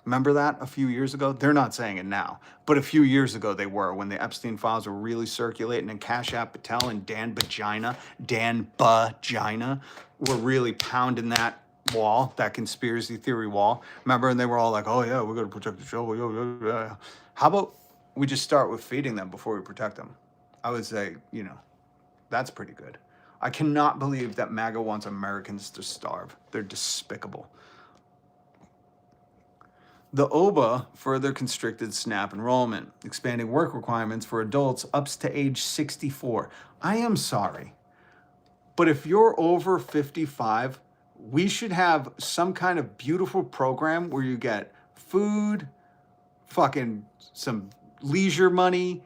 Remember that a few years ago? They're not saying it now, but a few years ago they were, when the Epstein files were really circulating, and Kash App Patel and Dan Bajina were really pounding that wall, that conspiracy theory wall. Remember? And they were all like, oh yeah, we're going to protect the children. Yeah. How about we just start with feeding them before we protect them? I would say, that's pretty good. I cannot believe that MAGA wants Americans to starve. They're despicable. The OBA further constricted SNAP enrollment, expanding work requirements for adults up to age 64. I am sorry, but if you're over 55, we should have some kind of beautiful program where you get food, fucking some leisure money,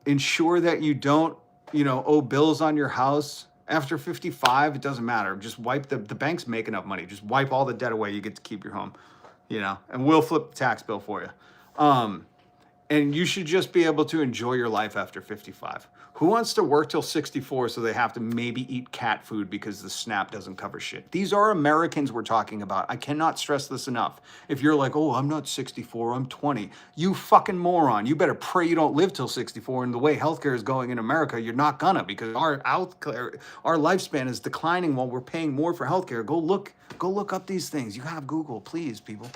ensure that you don't, owe bills on your house. After 55, it doesn't matter. Just wipe the bank's making up money. Just wipe all the debt away. You get to keep your home. And we'll flip the tax bill for you. And you should just be able to enjoy your life after 55. Who wants to work till 64 so they have to maybe eat cat food because the SNAP doesn't cover shit? These are Americans we're talking about. I cannot stress this enough. If you're like, oh, I'm not 64, I'm 20. You fucking moron. You better pray you don't live till 64. And the way healthcare is going in America, you're not gonna, because our lifespan is declining while we're paying more for healthcare. Go look up these things. You have Google, please, people.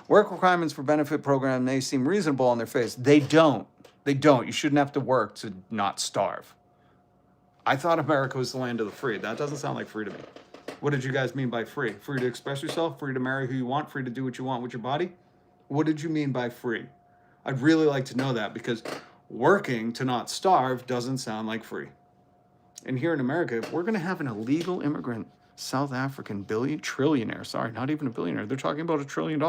Work requirements for benefit program may seem reasonable on their face. They don't. You shouldn't have to work to not starve. I thought America was the land of the free. That doesn't sound like free to me. What did you guys mean by free? Free to express yourself? Free to marry who you want? Free to do what you want with your body? What did you mean by free? I'd really like to know that, because working to not starve doesn't sound like free. And here in America, if we're going to have an illegal immigrant South African trillionaire, sorry, not even a billionaire, they're talking about $1 trillion.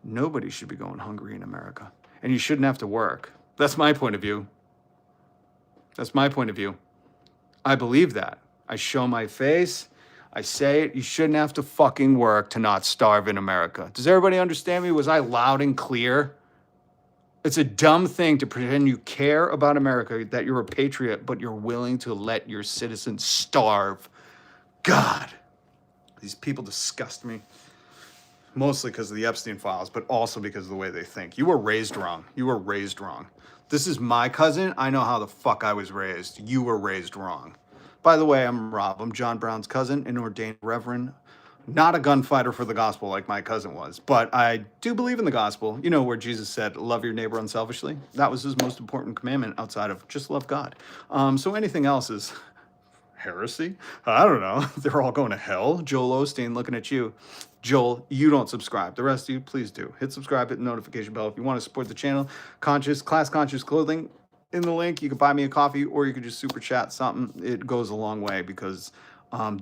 Nobody should be going hungry in America. And you shouldn't have to work. That's my point of view. I believe that. I show my face. I say it. You shouldn't have to fucking work to not starve in America. Does everybody understand me? Was I loud and clear? It's a dumb thing to pretend you care about America, that you're a patriot, but you're willing to let your citizens starve. God, these people disgust me. Mostly because of the Epstein files, but also because of the way they think. You were raised wrong. This is my cousin. I know how the fuck I was raised. You were raised wrong. By the way, I'm Rob. I'm John Brown's cousin, an ordained reverend. Not a gunfighter for the gospel like my cousin was, but I do believe in the gospel. Where Jesus said, love your neighbor unselfishly. That was his most important commandment outside of just love God. So anything else is heresy? I don't know. They're all going to hell. Joel Osteen, looking at you. Joel, you don't subscribe. The rest of you, please do. Hit subscribe, hit the notification bell. If you want to support the channel, class conscious clothing in the link. You can buy me a coffee, or you could just super chat something. It goes a long way, because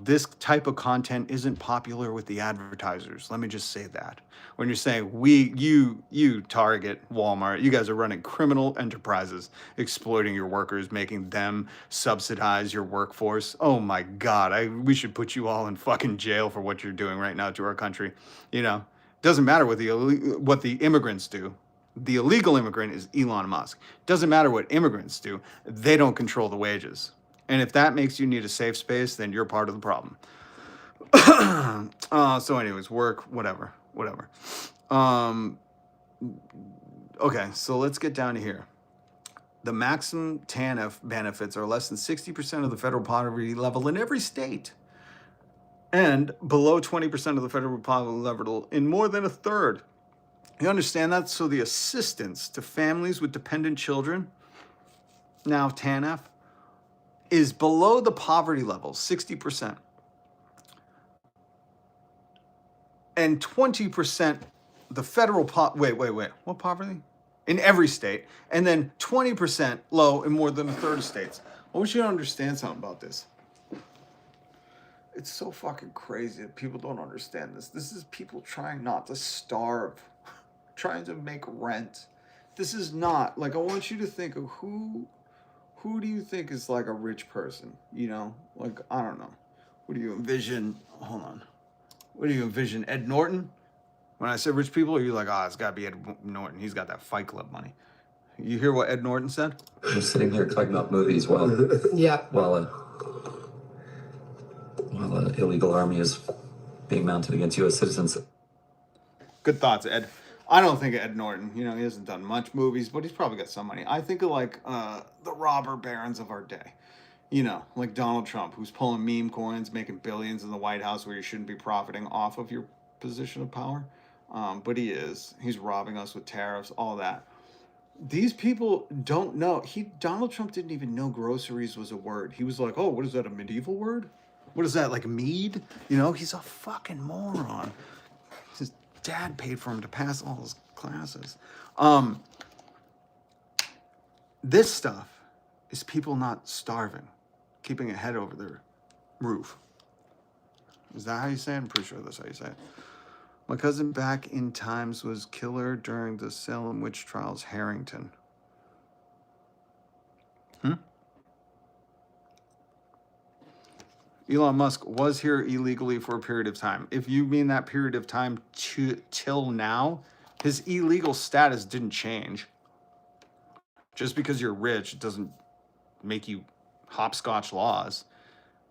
this type of content isn't popular with the advertisers. Let me just say that. When you're saying you Target, Walmart, you guys are running criminal enterprises, exploiting your workers, making them subsidize your workforce. Oh my God, we should put you all in fucking jail for what you're doing right now to our country. Doesn't matter what the immigrants do. The illegal immigrant is Elon Musk. Doesn't matter what immigrants do. They don't control the wages. And if that makes you need a safe space, then you're part of the problem. So anyways, work, whatever. Okay, so let's get down to here. The maximum TANF benefits are less than 60% of the federal poverty level in every state, and below 20% of the federal poverty level in more than a third. You understand that? So the assistance to families with dependent children, now TANF, is below the poverty level, 60%. And 20%, the federal, what poverty? In every state. And then 20% low in more than a third of states. I want you to understand something about this. It's so fucking crazy that people don't understand this. This is people trying not to starve, trying to make rent. This is not, I want you to think of who who do you think is like a rich person? You know, like, I don't know. What do you envision? Hold on. What do you envision? Ed Norton? When I say rich people, are you like, it's got to be Ed Norton. He's got that Fight Club money. You hear what Ed Norton said? You're sitting here talking about movies while an illegal army is being mounted against U.S. citizens. Good thoughts, Ed. I don't think of Ed Norton. You know, he hasn't done much movies, but he's probably got some money. I think of like the robber barons of our day. You know, like Donald Trump, who's pulling meme coins, making billions in the White House where you shouldn't be profiting off of your position of power. But he is. He's robbing us with tariffs, all that. These people don't know. Donald Trump didn't even know groceries was a word. He was like, oh, what is that, a medieval word? What is that, like mead? You know, he's a fucking moron. His dad paid for him to pass all his classes. This stuff is people not starving, keeping a head over their roof. Is that how you say it? I'm pretty sure that's how you say it. My cousin back in times was killer during the Salem witch trials, Harrington. Elon Musk was here illegally for a period of time. If you mean that period of time till now, his illegal status didn't change. Just because you're rich doesn't make you hopscotch laws.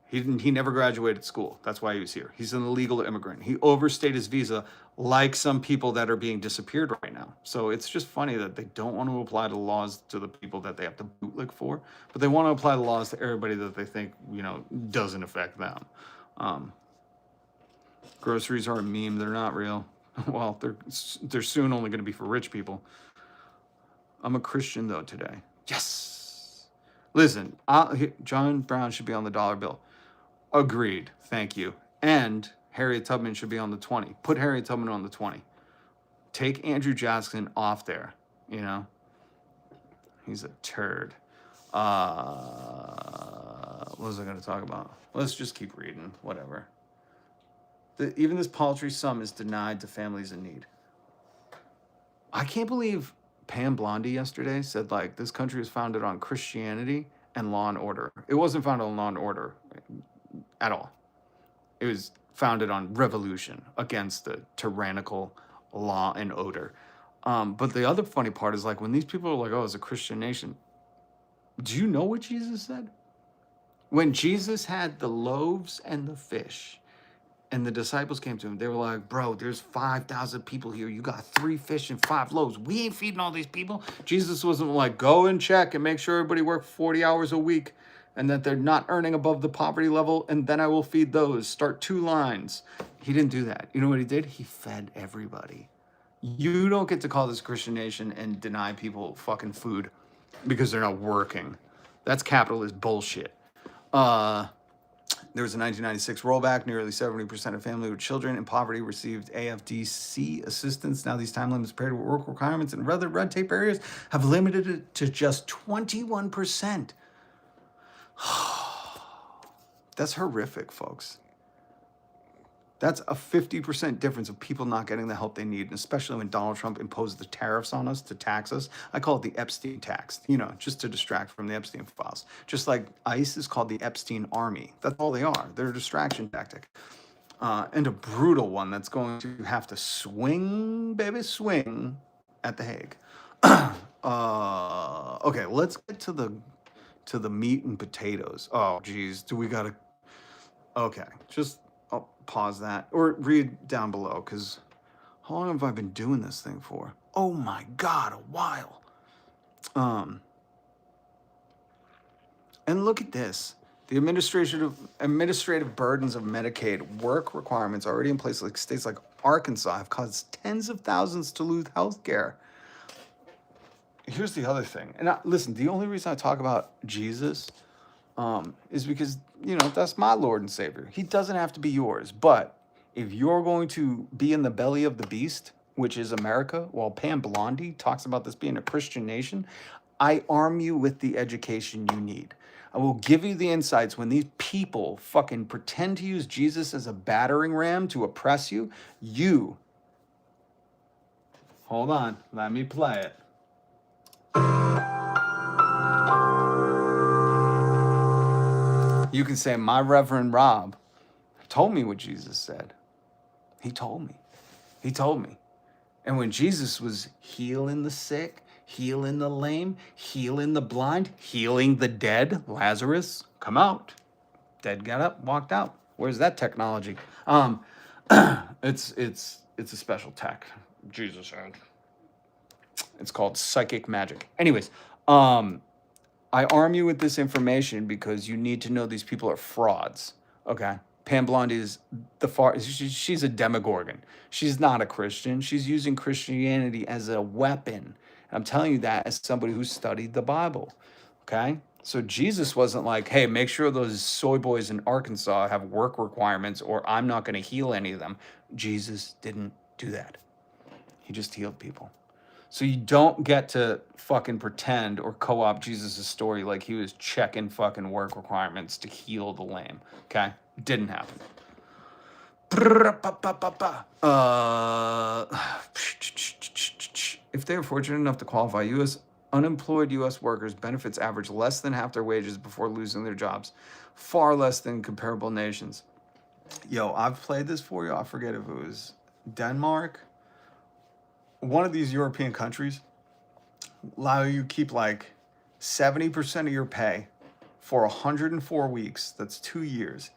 He never graduated school. That's why he was here. He's an illegal immigrant. He overstayed his visa like some people that are being disappeared right now. So it's just funny that they don't want to apply the laws to the people that they have to bootlick for, but they want to apply the laws to everybody that they think, you know, doesn't affect them. Groceries are a meme. They're not real. Well, they're soon only going to be for rich people. I'm a Christian, though, today. Yes. Listen, John Brown should be on the dollar bill. Agreed. Thank you. And Harriet Tubman should be on the 20. Put Harriet Tubman on the 20. Take Andrew Jackson off there. You know? He's a turd. What was I going to talk about? Let's just keep reading. Whatever. Even this paltry sum is denied to families in need. I can't believe Pam Blondie yesterday said, like, this country is founded on Christianity and law and order. It wasn't founded on law and order at all. It was founded on revolution against the tyrannical law and order. But the other funny part is, like, when these people are like, oh, it's a Christian nation. Do you know what Jesus said? When Jesus had the loaves and the fish, and the disciples came to him, they were like, bro, there's 5,000 people here. You got 3 fish and 5 loaves. We ain't feeding all these people. Jesus wasn't like, go and check and make sure everybody works 40 hours a week and that they're not earning above the poverty level, and then I will feed those. Start 2 lines. He didn't do that. You know what he did? He fed everybody. You don't get to call this Christian nation and deny people fucking food because they're not working. That's capitalist bullshit. There was a 1996 rollback. Nearly 70% of families with children in poverty received AFDC assistance. Now these time limits paired with work requirements and other red tape areas have limited it to just 21%. That's horrific, folks. That's a 50% difference of people not getting the help they need, and especially when Donald Trump imposed the tariffs on us to tax us. I call it the Epstein tax, you know, just to distract from the Epstein files. Just like ICE is called the Epstein Army. That's all they are. They're a distraction tactic. And a brutal one that's going to have to swing, baby, swing at The Hague. Okay, let's get to the meat and potatoes. Oh, geez, do we gotta... Okay, just... I'll pause that or read down below, because how long have I been doing this thing for? Oh my God, a while. And look at this. The administrative burdens of Medicaid work requirements already in place, like states like Arkansas, have caused tens of thousands to lose health care. Here's the other thing. And listen, the only reason I talk about Jesus is because, you know, that's my Lord and Savior. He doesn't have to be yours. But if you're going to be in the belly of the beast, which is America, while Pam Blondie talks about this being a Christian nation, I arm you with the education you need. I will give you the insights when these people fucking pretend to use Jesus as a battering ram to oppress you. Hold on, let me play it. You can say, my Reverend Rob told me what Jesus said. He told me. He told me. And when Jesus was healing the sick, healing the lame, healing the blind, healing the dead, Lazarus, come out. Dead got up, walked out. Where's that technology? It's a special tech Jesus had. It's called psychic magic. Anyways, I arm you with this information because you need to know these people are frauds. Okay. Pam Blonde is she's a demogorgon. She's not a Christian. She's using Christianity as a weapon. I'm telling you that as somebody who studied the Bible. Okay. So Jesus wasn't like, hey, make sure those soy boys in Arkansas have work requirements or I'm not going to heal any of them. Jesus didn't do that. He just healed people. So you don't get to fucking pretend or co-opt Jesus' story like he was checking fucking work requirements to heal the lame. Okay? Didn't happen. If they are fortunate enough to qualify, unemployed U.S. workers' benefits average less than half their wages before losing their jobs. Far less than comparable nations. Yo, I've played this for you. I forget if it was Denmark. One of these European countries allow you to keep like 70% of your pay for 104 weeks. That's 2 years.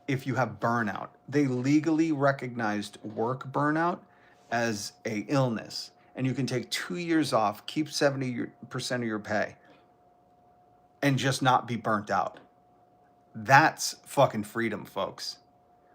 If you have burnout, they legally recognized work burnout as a illness, and you can take 2 years off, keep 70% of your pay, and just not be burnt out. That's fucking freedom, folks.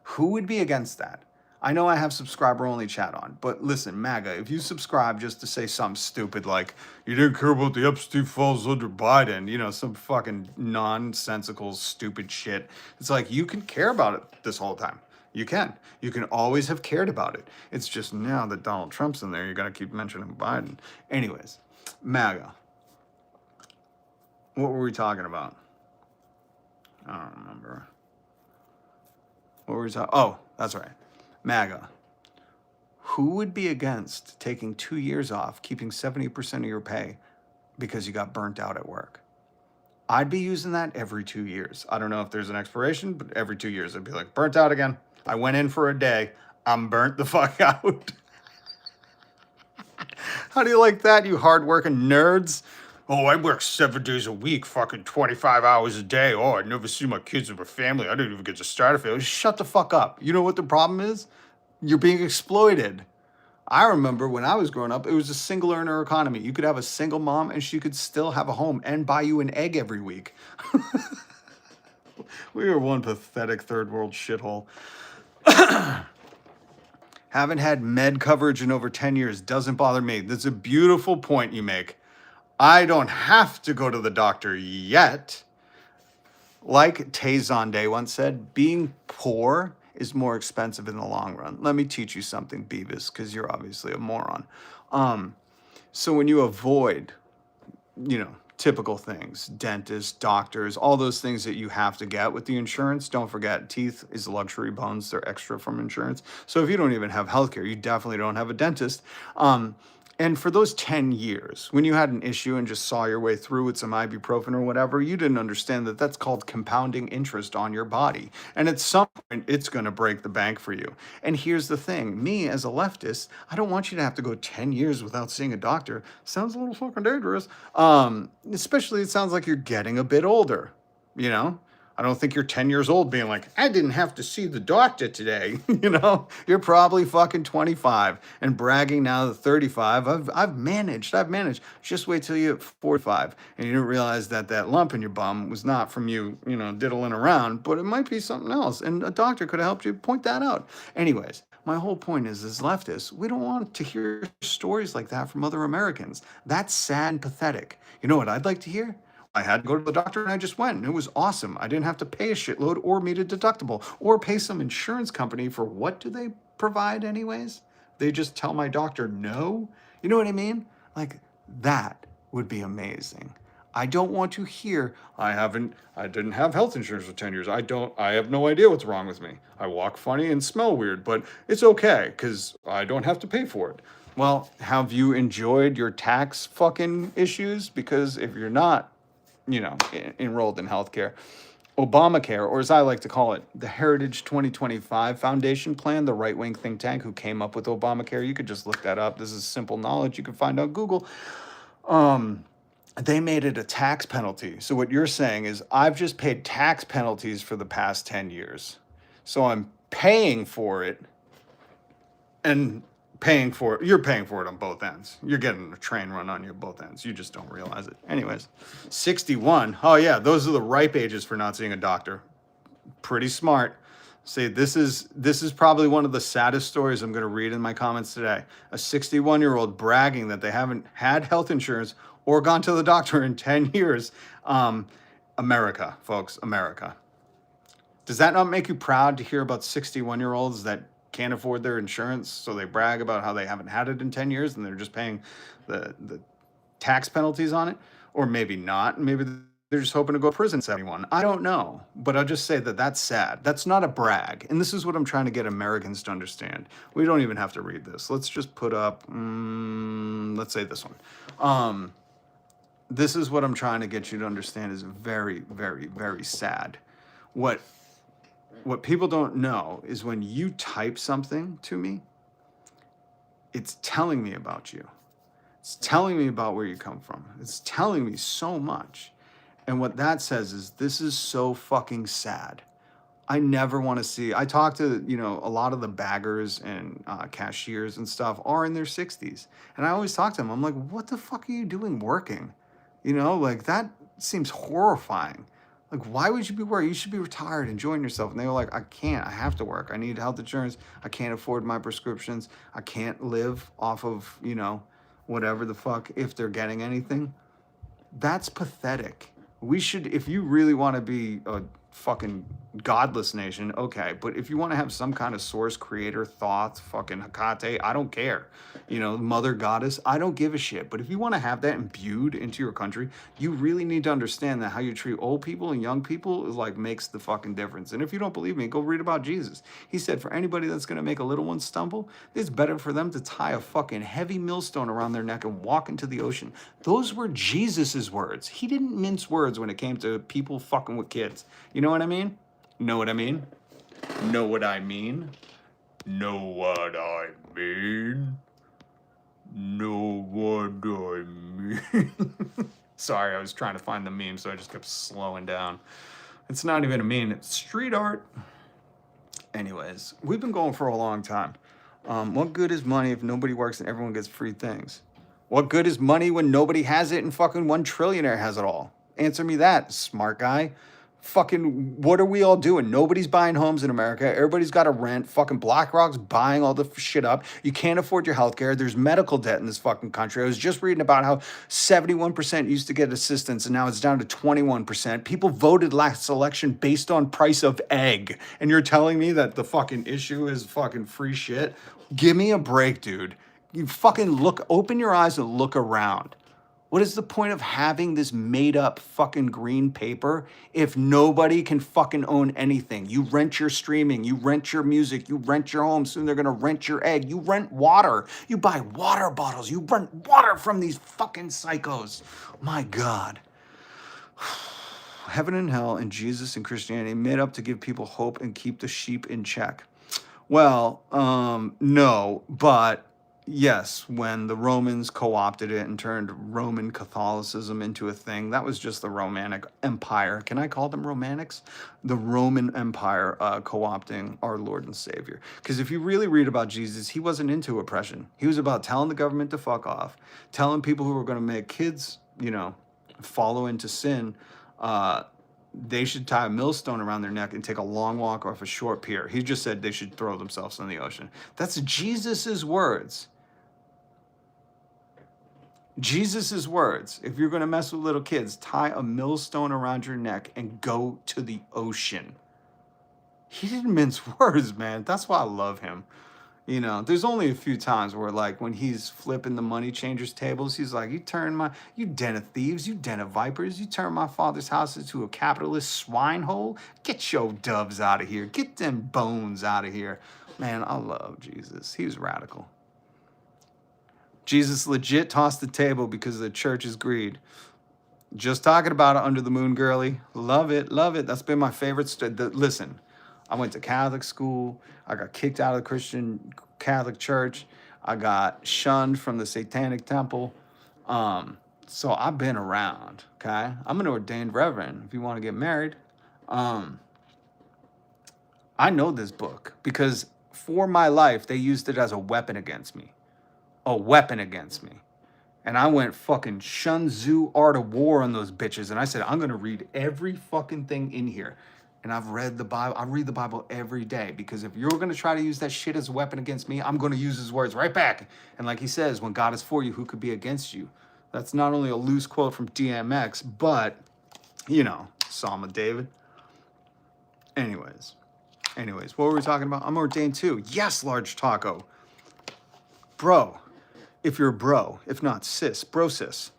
Who would be against that? I know I have subscriber only chat on, but listen, MAGA, if you subscribe just to say something stupid like, you didn't care about the Epstein files under Biden, you know, some fucking nonsensical, stupid shit. It's like, you can care about it this whole time. You can. You can always have cared about it. It's just now that Donald Trump's in there, you got to keep mentioning Biden. Anyways, MAGA. What were we talking about? I don't remember. What were we talking? Oh, that's right. MAGA. Who would be against taking 2 years off, keeping 70% of your pay because you got burnt out at work? I'd be using that every 2 years. I don't know if there's an expiration, but every 2 years I'd be like, burnt out again. I went in for a day. I'm burnt the fuck out. How do you like that, you hardworking nerds? Oh, I work 7 days a week, fucking 25 hours a day. Oh, I never see my kids or my family. I didn't even get to start a family. Shut the fuck up. You know what the problem is? You're being exploited. I remember when I was growing up, it was a single earner economy. You could have a single mom and she could still have a home and buy you an egg every week. We are one pathetic third world shithole. Haven't had med coverage in over 10 years. Doesn't bother me. That's a beautiful point you make. I don't have to go to the doctor yet. Like Tay Zonde once said, being poor is more expensive in the long run. Let me teach you something, Beavis, because you're obviously a moron. So when you avoid, typical things, dentists, doctors, all those things that you have to get with the insurance, don't forget, teeth is luxury, bones, they're extra from insurance. So if you don't even have healthcare, you definitely don't have a dentist. And for those 10 years, when you had an issue and just saw your way through with some ibuprofen or whatever, you didn't understand that that's called compounding interest on your body. And at some point, it's going to break the bank for you. And here's the thing. Me, as a leftist, I don't want you to have to go 10 years without seeing a doctor. Sounds a little fucking dangerous. Especially, it sounds like you're getting a bit older, I don't think you're 10 years old being like, I didn't have to see the doctor today. You're probably fucking 25 and bragging now that 35. I've managed. Just wait till you're 45 and you didn't realize that lump in your bum was not from you, diddling around, but it might be something else. And a doctor could have helped you point that out. Anyways, my whole point is, as leftists, we don't want to hear stories like that from other Americans. That's sad and pathetic. You know what I'd like to hear? I had to go to the doctor and I just went and it was awesome. I didn't have to pay a shitload or meet a deductible or pay some insurance company for what do they provide anyways? They just tell my doctor no? You know what I mean? Like, that would be amazing. I don't want to hear, I didn't have health insurance for 10 years. I have no idea what's wrong with me. I walk funny and smell weird, but it's okay because I don't have to pay for it. Well, have you enjoyed your tax fucking issues? Because if you're not, enrolled in healthcare, Obamacare, or as I like to call it, the Heritage 2025 Foundation plan, the right-wing think tank who came up with Obamacare. You could just look that up. This is simple knowledge you can find on Google. They made it a tax penalty. So what you're saying is I've just paid tax penalties for the past 10 years. So I'm paying for it and you're paying for it on both ends. You're getting a train run on you both ends. You just don't realize it. Anyways, 61. Oh yeah, those are the ripe ages for not seeing a doctor. Pretty smart. See, this is probably one of the saddest stories I'm going to read in my comments today. A 61-year-old bragging that they haven't had health insurance or gone to the doctor in 10 years. America, folks, America. Does that not make you proud to hear about 61-year-olds that can't afford their insurance, so they brag about how they haven't had it in 10 years and they're just paying the tax penalties on it? Or maybe not. Maybe they're just hoping to go to prison at 71. I don't know. But I'll just say that that's sad. That's not a brag. And this is what I'm trying to get Americans to understand. We don't even have to read this. Let's just put up, let's say this one. This is what I'm trying to get you to understand is very, very, very sad. What people don't know is when you type something to me, it's telling me about you. It's telling me about where you come from. It's telling me so much. And what that says is this is so fucking sad. I never want to see. I talk to, a lot of the baggers and cashiers and stuff are in their 60s. And I always talk to them. I'm like, what the fuck are you doing working? Like that seems horrifying. Like, why would you be working? You should be retired, enjoying yourself. And they were like, I can't. I have to work. I need health insurance. I can't afford my prescriptions. I can't live off of, whatever the fuck, if they're getting anything. That's pathetic. We should, if you really want to be a fucking godless nation, okay. But if you want to have some kind of source, creator, thought, fucking Hecate, I don't care. Mother goddess, I don't give a shit. But if you want to have that imbued into your country, you really need to understand that how you treat old people and young people is like makes the fucking difference. And if you don't believe me, go read about Jesus. He said for anybody that's going to make a little one stumble, it's better for them to tie a fucking heavy millstone around their neck and walk into the ocean. Those were Jesus's words. He didn't mince words when it came to people fucking with kids. You know what I mean? Know what I mean? Know what I mean? Know what I mean? Know what I mean? Sorry, I was trying to find the meme, so I just kept slowing down. It's not even a meme, it's street art. Anyways, we've been going for a long time. What good is money if nobody works and everyone gets free things? What good is money when nobody has it and fucking one trillionaire has it all? Answer me that, smart guy. Fucking, what are we all doing? Nobody's buying homes in America. Everybody's got to rent. Fucking BlackRock's buying all the shit up. You can't afford your healthcare. There's medical debt in this fucking country. I was just reading about how 71% used to get assistance and now it's down to 21%. People voted last election based on price of egg. And you're telling me that the fucking issue is fucking free shit? Give me a break, dude. You fucking open your eyes and look around. What is the point of having this made up fucking green paper if nobody can fucking own anything? You rent your streaming, you rent your music, you rent your home. Soon they're gonna rent your egg. You rent water. You buy water bottles. You rent water from these fucking psychos. My God. Heaven and hell and Jesus and Christianity made up to give people hope and keep the sheep in check. Well, no, but yes, when the Romans co-opted it and turned Roman Catholicism into a thing, that was just the Romanic Empire. Can I call them Romanics? The Roman Empire co-opting our Lord and Savior. Because if you really read about Jesus, he wasn't into oppression. He was about telling the government to fuck off, telling people who were going to make kids, follow into sin, they should tie a millstone around their neck and take a long walk off a short pier. He just said they should throw themselves in the ocean. That's Jesus's words. Jesus's words. If you're going to mess with little kids, tie a millstone around your neck and go to the ocean. He didn't mince words, man. That's why I love him. There's only a few times where, like, when he's flipping the money changers tables, he's like, you den of thieves, you den of vipers, you turn my father's house into a capitalist swine hole. Get your doves out of here. Get them bones out of here. Man, I love Jesus. He was radical. Jesus legit tossed the table because of the church's greed. Just talking about it, Under the Moon Girly. Love it, love it. That's been my favorite. Listen, I went to Catholic school. I got kicked out of the Christian Catholic Church. I got shunned from the Satanic Temple. So I've been around. Okay, I'm an ordained reverend. If you want to get married, I know this book because for my life they used it as a weapon against me. A weapon against me. And I went fucking Sun Tzu Art of War on those bitches. And I said, I'm going to read every fucking thing in here. And I've read the Bible. I read the Bible every day because if you're going to try to use that shit as a weapon against me, I'm going to use his words right back. And like he says, when God is for you, who could be against you? That's not only a loose quote from DMX, but, you know, Psalm of David. Anyways, what were we talking about? I'm ordained too. Yes, Large Taco. Bro. If you're a bro, if not cis, bro cis.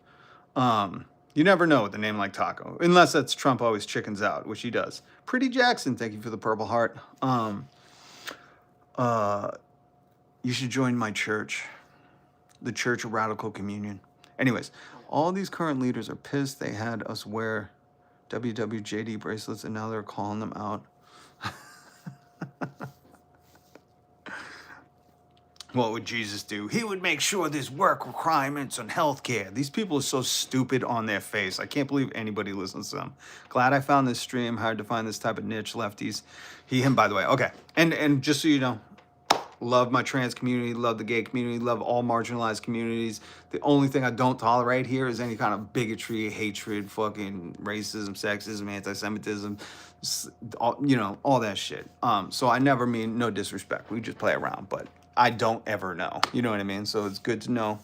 You never know with a name like Taco, unless that's Trump always chickens out, which he does. Pretty Jackson, thank you for the Purple Heart. You should join my church, the Church of Radical Communion. Anyways, all these current leaders are pissed they had us wear WWJD bracelets and now they're calling them out. What would Jesus do? He would make sure there's work requirements on healthcare. These people are so stupid on their face. I can't believe anybody listens to them. Glad I found this stream. Hard to find this type of niche, lefties. He, him, by the way. Okay. And just so you know, love my trans community, love the gay community, love all marginalized communities. The only thing I don't tolerate here is any kind of bigotry, hatred, fucking racism, sexism, anti-Semitism, you know, all that shit. So I never mean no disrespect. We just play around, but I don't ever know. You know what I mean? So it's good to know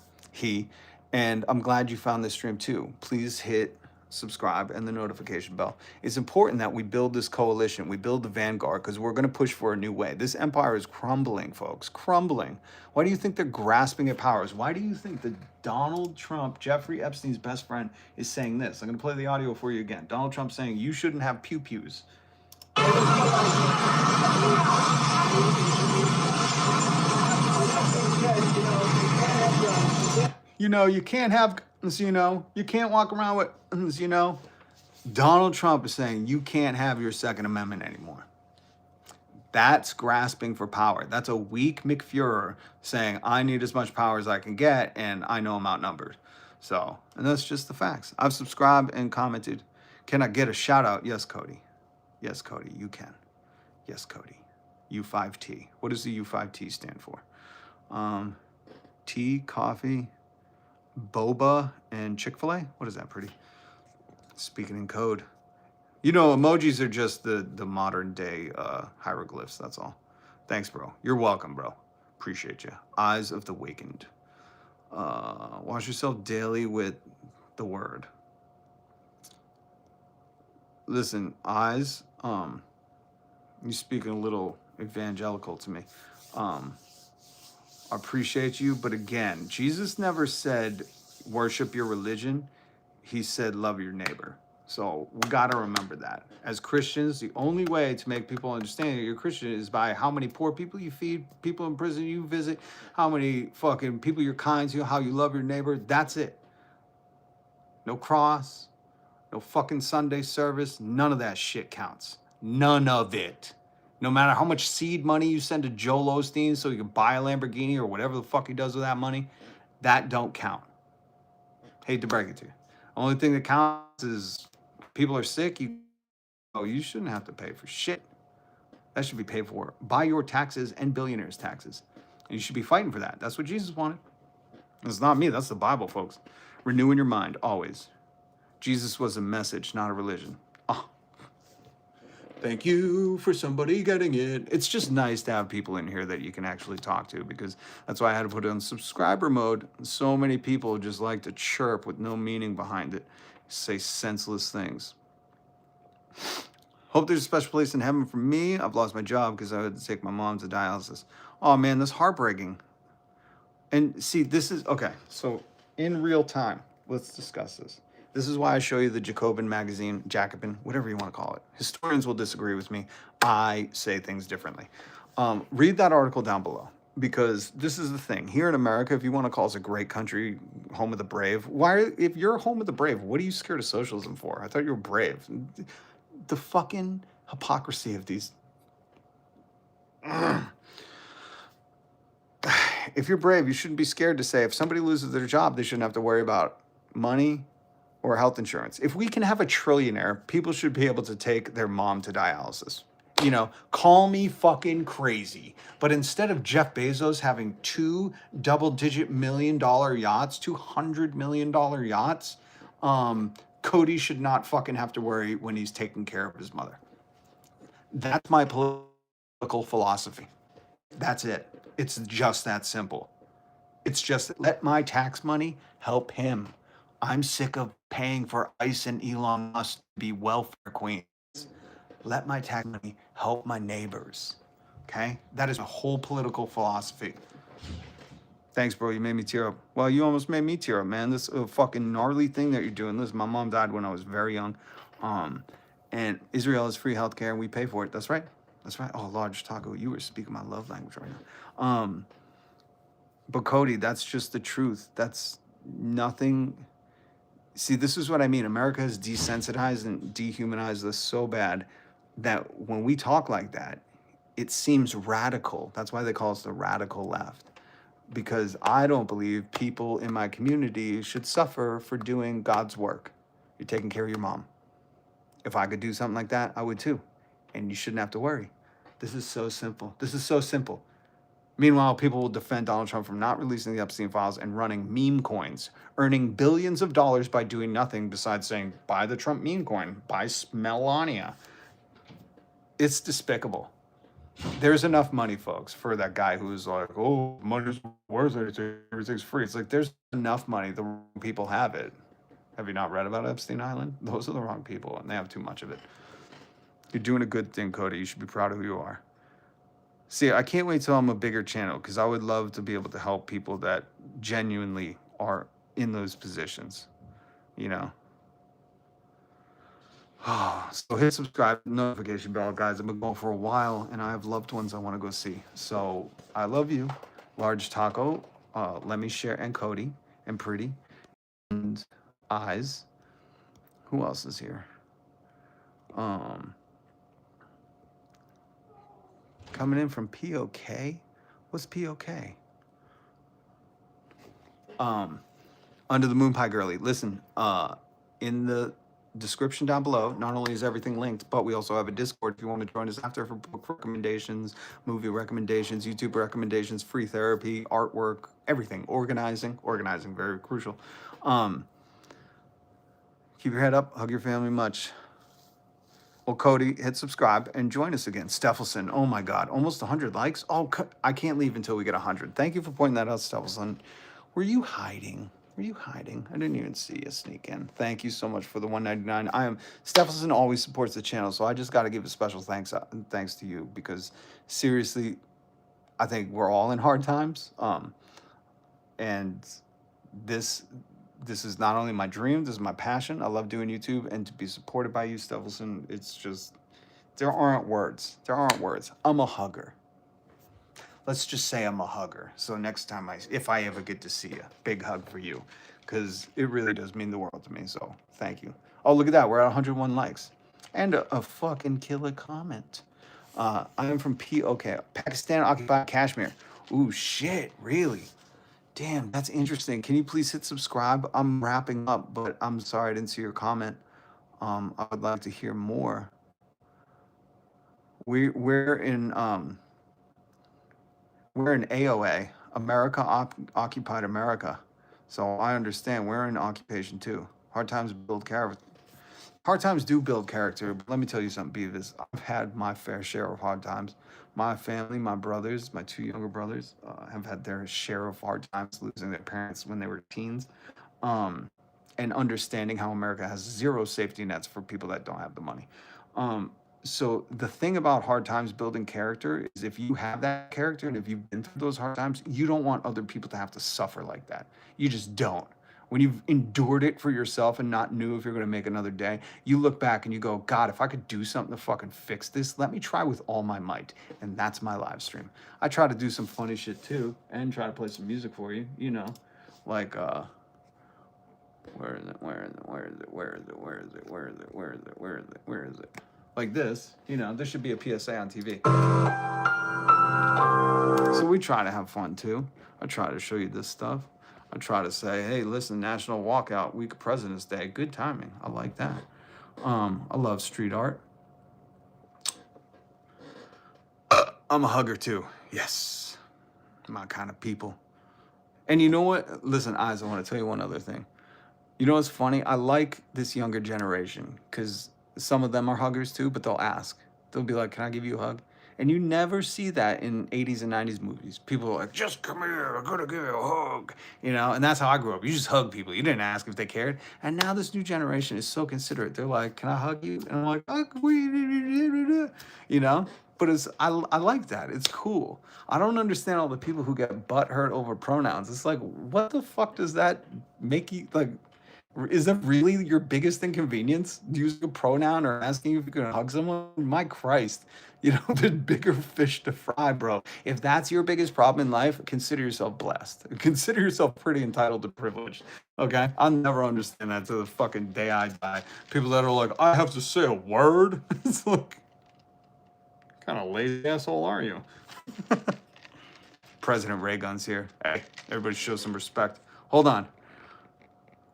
and I'm glad you found this stream too. Please hit subscribe and the notification bell. It's important that we build this coalition. We build the vanguard because we're going to push for a new way. This empire is crumbling, folks, crumbling. Why do you think they're grasping at powers? Why do you think that Donald Trump, Jeffrey Epstein's best friend, is saying this? I'm going to play the audio for you again. Donald Trump saying you shouldn't have pew-pews. You know, you can't have, you know, you can't walk around with, you know. Donald Trump is saying you can't have your Second Amendment anymore. That's grasping for power. That's a weak McFuhrer saying, I need as much power as I can get, and I know I'm outnumbered. So, and that's just the facts. I've subscribed and commented. Can I get a shout out? Yes, Cody. Yes, Cody, you can. Yes, Cody. U5T. What does the U5T stand for? Tea, coffee, boba, and Chick-fil-A? What is that, pretty? Speaking in code. You know, emojis are just the modern day hieroglyphs, that's all. Thanks, bro. You're welcome, bro. Appreciate you. Eyes of the Wakened. Wash yourself daily with the word. Listen, eyes, you speaking a little evangelical to me. I appreciate you, but again, Jesus never said worship your religion. He said love your neighbor. So we got to remember that. As Christians, the only way to make people understand that you're Christian is by how many poor people you feed, people in prison you visit, how many fucking people you're kind to, how you love your neighbor. That's it. No cross, no fucking Sunday service. None of that shit counts. None of it. No matter how much seed money you send to Joel Osteen so you can buy a Lamborghini or whatever the fuck he does with that money, that don't count. Hate to break it to you. Only thing that counts is people are sick. You shouldn't have to pay for shit. That should be paid for by your taxes and billionaires' taxes. And you should be fighting for that. That's what Jesus wanted. It's not me. That's the Bible, folks. Renewing your mind always. Jesus was a message, not a religion. Oh. Thank you for somebody getting it. It's just nice to have people in here that you can actually talk to because that's why I had to put it on subscriber mode. So many people just like to chirp with no meaning behind it, say senseless things. Hope there's a special place in heaven for me. I've lost my job because I had to take my mom to dialysis. Oh man, that's heartbreaking. And see, this is, okay, so in real time, let's discuss this. This is why I show you the Jacobin magazine, Jacobin, whatever you want to call it. Historians will disagree with me. I say things differently. Read that article down below. because this is the thing here in America. If you want to call us a great country, home of the brave, if you're home of the brave, what are you scared of socialism for? I thought you were brave. The fucking hypocrisy of these. If you're brave, you shouldn't be scared to say if somebody loses their job, they shouldn't have to worry about money or health insurance. If we can have a trillionaire, people should be able to take their mom to dialysis. You know, call me fucking crazy. But instead of Jeff Bezos having 2 double-digit $1 million yachts, $200 million yachts, Cody should not fucking have to worry when he's taking care of his mother. That's my political philosophy. That's it. It's just that simple. It's just let my tax money help him. I'm sick of paying for ICE and Elon Musk to be welfare queens. Let my tax money help my neighbors. Okay? That is a whole political philosophy. Thanks, bro. You made me tear up. Well, you almost made me tear up, man. This fucking gnarly thing that you're doing. Listen, my mom died when I was very young. And Israel has free healthcare and we pay for it. That's right. That's right. Oh, large taco. You were speaking my love language right now. But Cody, that's just the truth. That's nothing. See, this is what I mean. America has desensitized and dehumanized us so bad that when we talk like that, it seems radical. That's why they call us the radical left. Because I don't believe people in my community should suffer for doing God's work. You're taking care of your mom. If I could do something like that, I would too. And you shouldn't have to worry. This is so simple. This is so simple. Meanwhile, people will defend Donald Trump from not releasing the Epstein files and running meme coins, earning billions of dollars by doing nothing besides saying, buy the Trump meme coin, buy Melania. It's despicable. There's enough money, folks, for that guy who's like, oh, money's worth it, everything's free. It's like, there's enough money, the wrong people have it. Have you not read about Epstein Island? Those are the wrong people, and they have too much of it. You're doing a good thing, Cody. You should be proud of who you are. See, I can't wait till I'm a bigger channel because I would love to be able to help people that genuinely are in those positions, you know. So hit subscribe, notification bell, guys. I've been going for a while, and I have loved ones I want to go see. So I love you, Large Taco. Let me share, and Cody, and Pretty, and Eyes. Who else is here? Coming in from POK. What's POK? Under the Moon Pie Girly. Listen, in the description down below, not only is everything linked, but we also have a Discord if you want to join us after for book recommendations, movie recommendations, YouTube recommendations, free therapy, artwork, everything. Organizing, very crucial. Keep your head up, hug your family much. Well, Cody, hit subscribe and join us again. Steffelson, oh my God, almost 100 likes? Oh, I can't leave until we get 100. Thank you for pointing that out, Steffelson. Were you hiding? Were you hiding? I didn't even see you sneak in. Thank you so much for the 199. Steffelson always supports the channel, so I just got to give a special thanks to you because seriously, I think we're all in hard times. And this is not only my dream, this is my passion. I love doing YouTube, and to be supported by you, Steffelson, it's just, there aren't words. I'm a hugger. Let's just say I'm a hugger. So next time if I ever get to see you, big hug for you, because it really does mean the world to me. So thank you. Oh, look at that. We're at 101 likes and a fucking killer comment. I am from Pakistan occupied Kashmir. Ooh, shit. Really? Damn, that's interesting. Can you please hit subscribe? I'm wrapping up, but I'm sorry I didn't see your comment. I would like to hear more. We're in AOA, America occupied America. So I understand we're in occupation too. Hard times build character. Hard times do build character. But let me tell you something, Beavis. I've had my fair share of hard times. My family, my brothers, my 2 younger brothers, have had their share of hard times losing their parents when they were teens. And understanding how America has zero safety nets for people that don't have the money. So the thing about hard times building character is if you have that character and if you've been through those hard times, you don't want other people to have to suffer like that. You just don't. when you've endured it for yourself and not knew if you're going to make another day, you look back and you go, God, if I could do something to fucking fix this, let me try with all my might. And that's my live stream. I try to do some funny shit too and try to play some music for you, you know, like, where is it? Where is it? Where is it? Where is it? Where is it? Where is it? Where is it? Where is it? Where is it? Like this, you know, there should be a PSA on TV. So we try to have fun too. I try to show you this stuff. I try to say, hey, listen, National Walkout Week of President's Day. Good timing. I like that. I love street art. I'm a hugger too. Yes. My kind of people. And you know what? Listen, Eyes, I want to tell you one other thing. You know what's funny? I like this younger generation because some of them are huggers too, but they'll ask. They'll be like, can I give you a hug? And you never see that in 80s and 90s movies. People are like, just come here, I'm gonna give you a hug. You know, and that's how I grew up. You just hug people. You didn't ask if they cared. And now this new generation is so considerate. They're like, can I hug you? And I'm like, you know? But I like that. It's cool. I don't understand all the people who get butthurt over pronouns. It's like, what the fuck does that make you, like, is that really your biggest inconvenience? Using a pronoun or asking if you can hug someone? My Christ. You know, there's bigger fish to fry, bro. If that's your biggest problem in life, consider yourself blessed. Consider yourself pretty entitled to privilege. Okay? I'll never understand that to the fucking day I die. People that are like, I have to say a word? It's like, what kind of lazy asshole are you? President Raygun's here. Hey, everybody show some respect. Hold on.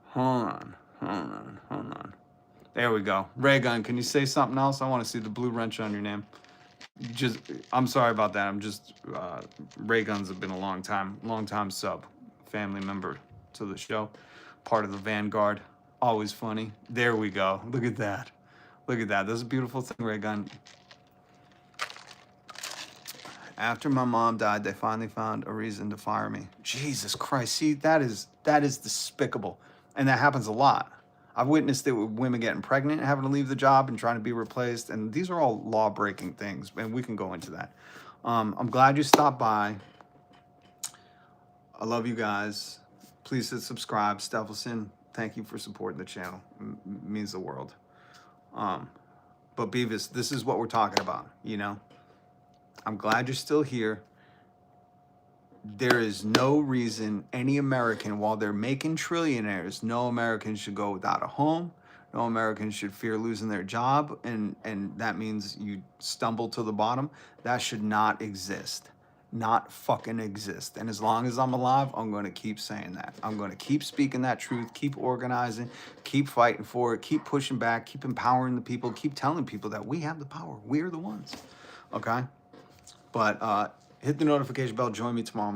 Hold on. There we go. Raygun, can you say something else? I want to see the blue wrench on your name. I'm sorry about that. I'm just, Rayguns have been a long time sub, family member to the show, part of the Vanguard. Always funny. There we go. Look at that. Look at that. That's a beautiful thing, Raygun. After my mom died, they finally found a reason to fire me. Jesus Christ. See, that is despicable. And that happens a lot. I've witnessed it with women getting pregnant, having to leave the job and trying to be replaced. And these are all law-breaking things, and we can go into that. I'm glad you stopped by. I love you guys. Please hit subscribe. Steffelson, thank you for supporting the channel. It means the world. But Beavis, this is what we're talking about, you know? I'm glad you're still here. There is no reason any American, while they're making trillionaires, no American should go without a home. No American should fear losing their job, and that means you stumble to the bottom. That should not exist. Not fucking exist. And as long as I'm alive, I'm going to keep saying that. I'm going to keep speaking that truth, keep organizing, keep fighting for it, keep pushing back, keep empowering the people, keep telling people that we have the power. We're the ones. Okay? But hit the notification bell. Join me tomorrow.